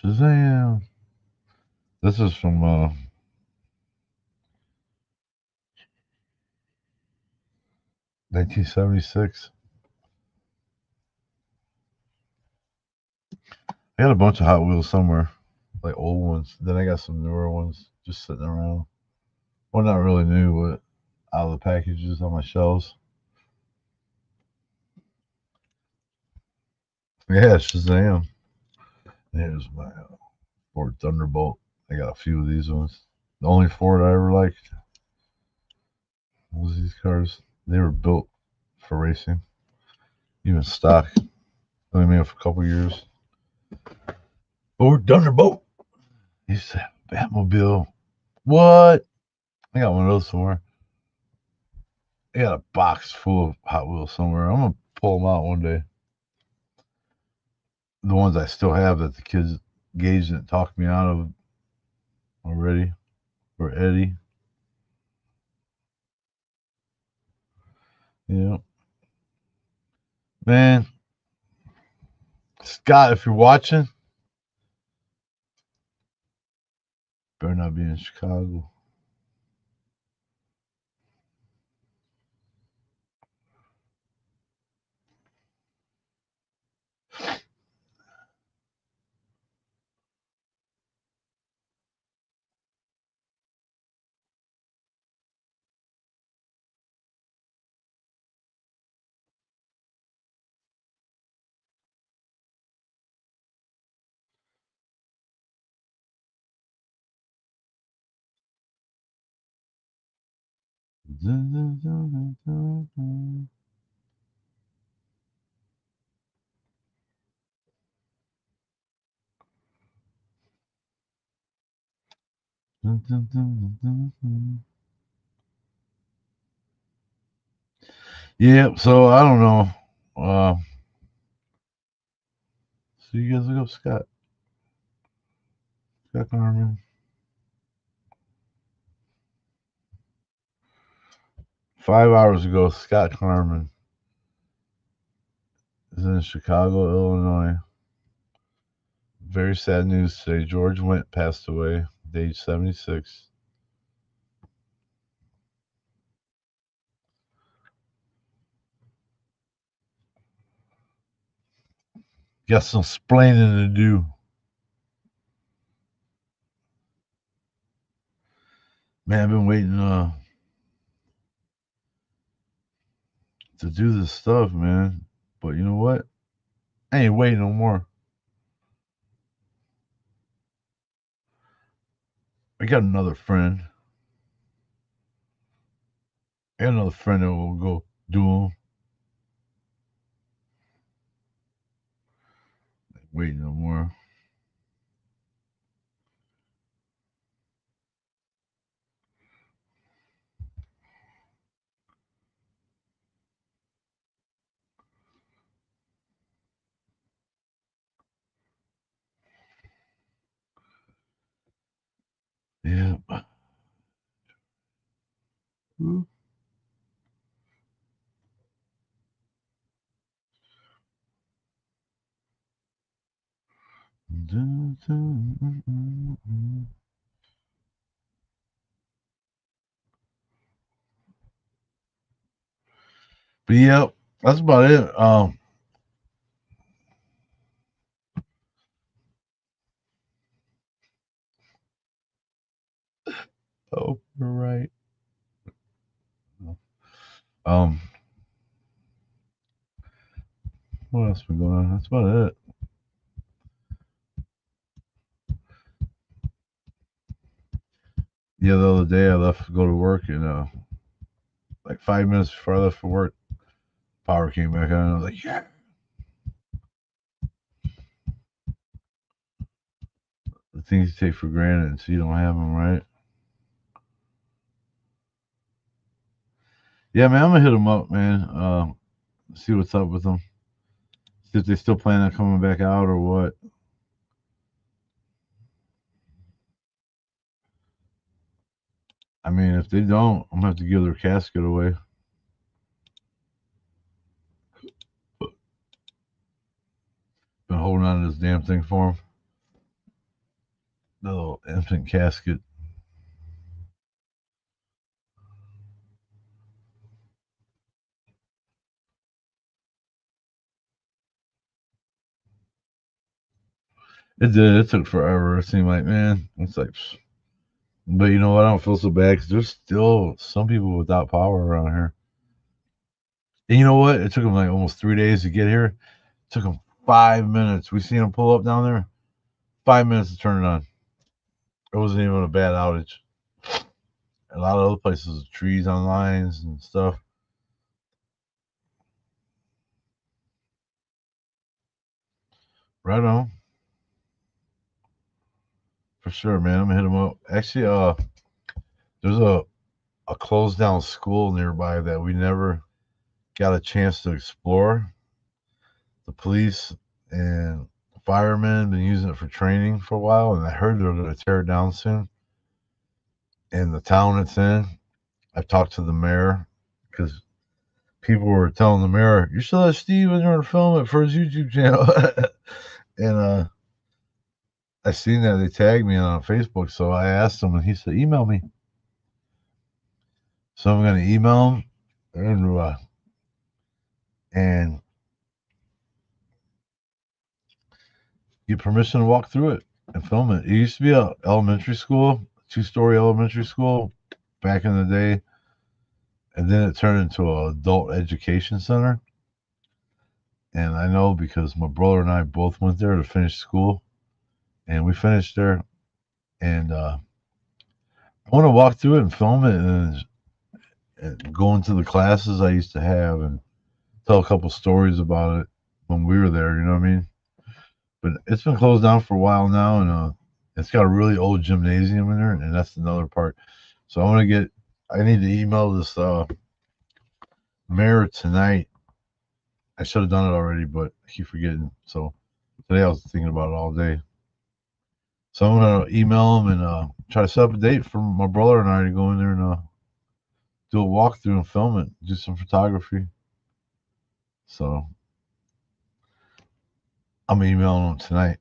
Shazam. This is from 1976. I got a bunch of Hot Wheels somewhere, like old ones. Then I got some newer ones just sitting around. Well, not really new, but out of the packages on my shelves. Yeah, Shazam. Here's my Ford Thunderbolt. I got a few of these ones. The only Ford I ever liked was these cars. They were built for racing, even stock. Only made it for a couple years. Ford Thunderbolt. He said Batmobile. What? I got one of those somewhere. I got a box full of Hot Wheels somewhere. I'm gonna pull them out one day. The ones I still have that the kids Gage didn't talk me out of already, or Eddie. Yeah, man. Scott, if you're watching, better not be in Chicago. Yeah, so I don't know. So you guys look up Scott Carmen. 5 hours ago, Scott Carmen is in Chicago, Illinois. Very sad news today. George Wendt passed away at age 76. Got some splaining to do. Man, I've been waiting to do this stuff, man. But you know what? I ain't waiting no more. I got another friend. I got another friend that will go do them. Waiting no more. Yeah. Ooh. But yeah, that's about it. Oh, you're right. What else been going on? That's about it. Yeah, the other day I left to go to work, and like 5 minutes before I left for work, power came back on. And I was like, yeah. The things you take for granted, so you don't have them, right? Yeah, man, I'm gonna hit them up, man. See what's up with them. See if they still plan on coming back out or what. I mean, if they don't, I'm gonna have to give their casket away. Been holding on to this damn thing for them. The little infant casket. It did. It took forever. It seemed like, man, it's like, but you know what? I don't feel so bad because there's still some people without power around here. And you know what? It took them like almost 3 days to get here. It took them 5 minutes. We seen them pull up down there. 5 minutes to turn it on. It wasn't even a bad outage. A lot of other places, trees on lines and stuff. Right on. For sure, man. I'm gonna hit them up. Actually, there's a closed down school nearby that we never got a chance to explore. The police and firemen been using it for training for a while, and I heard they're gonna tear it down soon. And the town it's in, I've talked to the mayor because people were telling the mayor, "You should let Steve in there and film it for his YouTube channel." And I seen that they tagged me on Facebook, so I asked him, and he said, "Email me." So I'm gonna email him and get permission to walk through it and film it. It used to be a elementary school, 2-story elementary school back in the day, and then it turned into an adult education center. And I know because my brother and I both went there to finish school, and we finished there. And I want to walk through it and film it, and going to the classes I used to have and tell a couple stories about it when we were there. You know what I mean? But it's been closed down for a while now, and it's got a really old gymnasium in there, and that's another part. So I need to email this mayor tonight. I should have done it already, but I keep forgetting. So today I was thinking about it all day. So I'm gonna email him and try to set up a date for my brother and I to go in there and do a walkthrough and film it, do some photography. So I'm emailing him tonight.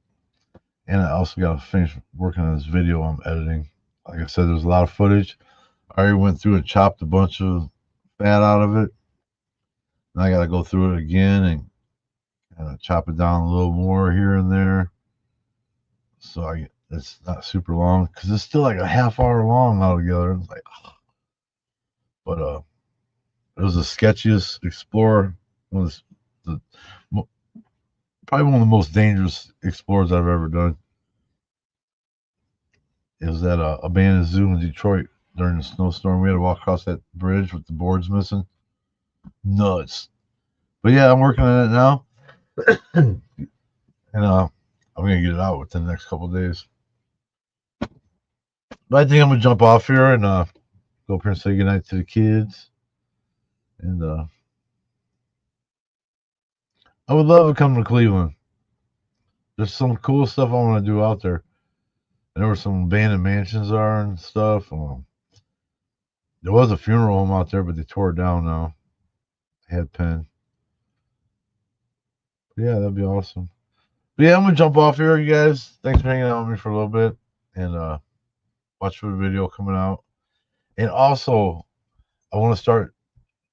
And I also got to finish working on this video I'm editing. Like I said, there's a lot of footage. I already went through and chopped a bunch of fat out of it. And I got to go through it again and kind of chop it down a little more here and there. So it's not super long because it's still like a half hour long altogether. It's like, but it was the sketchiest Explorer. Probably one of the most dangerous explorers I've ever done. It was at a abandoned zoo in Detroit during the snowstorm. We had to walk across that bridge with the boards missing. Nuts. But yeah, I'm working on it now. And I'm gonna get it out within the next couple of days. But I think I'm gonna jump off here and go up here and say goodnight to the kids. And I would love to come to Cleveland. There's some cool stuff I want to do out there. And there were some abandoned mansions there and stuff. There was a funeral home out there, but they tore it down now. Had Penn. Yeah, that'd be awesome. But yeah, I'm gonna jump off here, you guys. Thanks for hanging out with me for a little bit and watch for the video coming out. And also, I want to start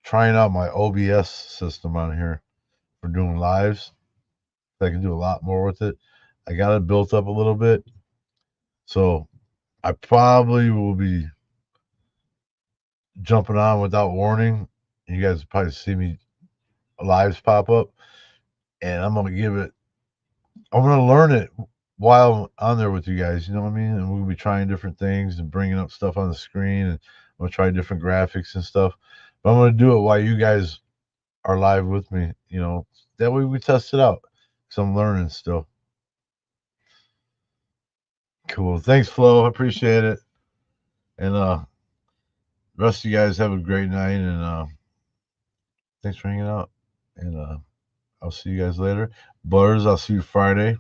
trying out my OBS system on here for doing lives. I can do a lot more with it. I got it built up a little bit, so I probably will be jumping on without warning. You guys will probably see me lives pop up, and I'm gonna learn it while I'm on there with you guys. You know what I mean? And we'll be trying different things and bringing up stuff on the screen, and I'm gonna try different graphics and stuff. But I'm gonna do it while you guys are live with me. You know, that way we test it out. So I'm learning still. Cool. Thanks, Flo. I appreciate it. And the rest of you guys have a great night, and thanks for hanging out. And I'll see you guys later. Butters, I'll see you Friday.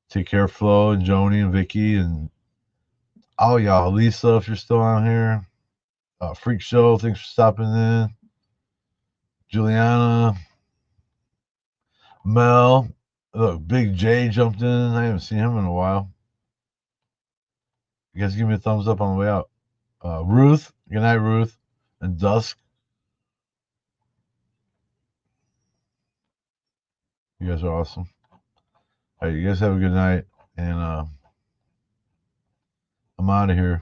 Take care, Flo and Joni and Vicky and all y'all. Lisa, if you're still on here. Freak Show, thanks for stopping in. Juliana. Mel. Look, Big J jumped in. I haven't seen him in a while. You guys give me a thumbs up on the way out. Ruth. Good night, Ruth. And Dusk. You guys are awesome. All right, you guys have a good night. And I'm out of here.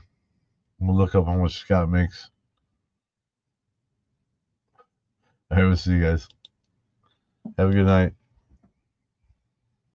I'm going to look up how much Scott makes. All right, we'll see you guys. Have a good night.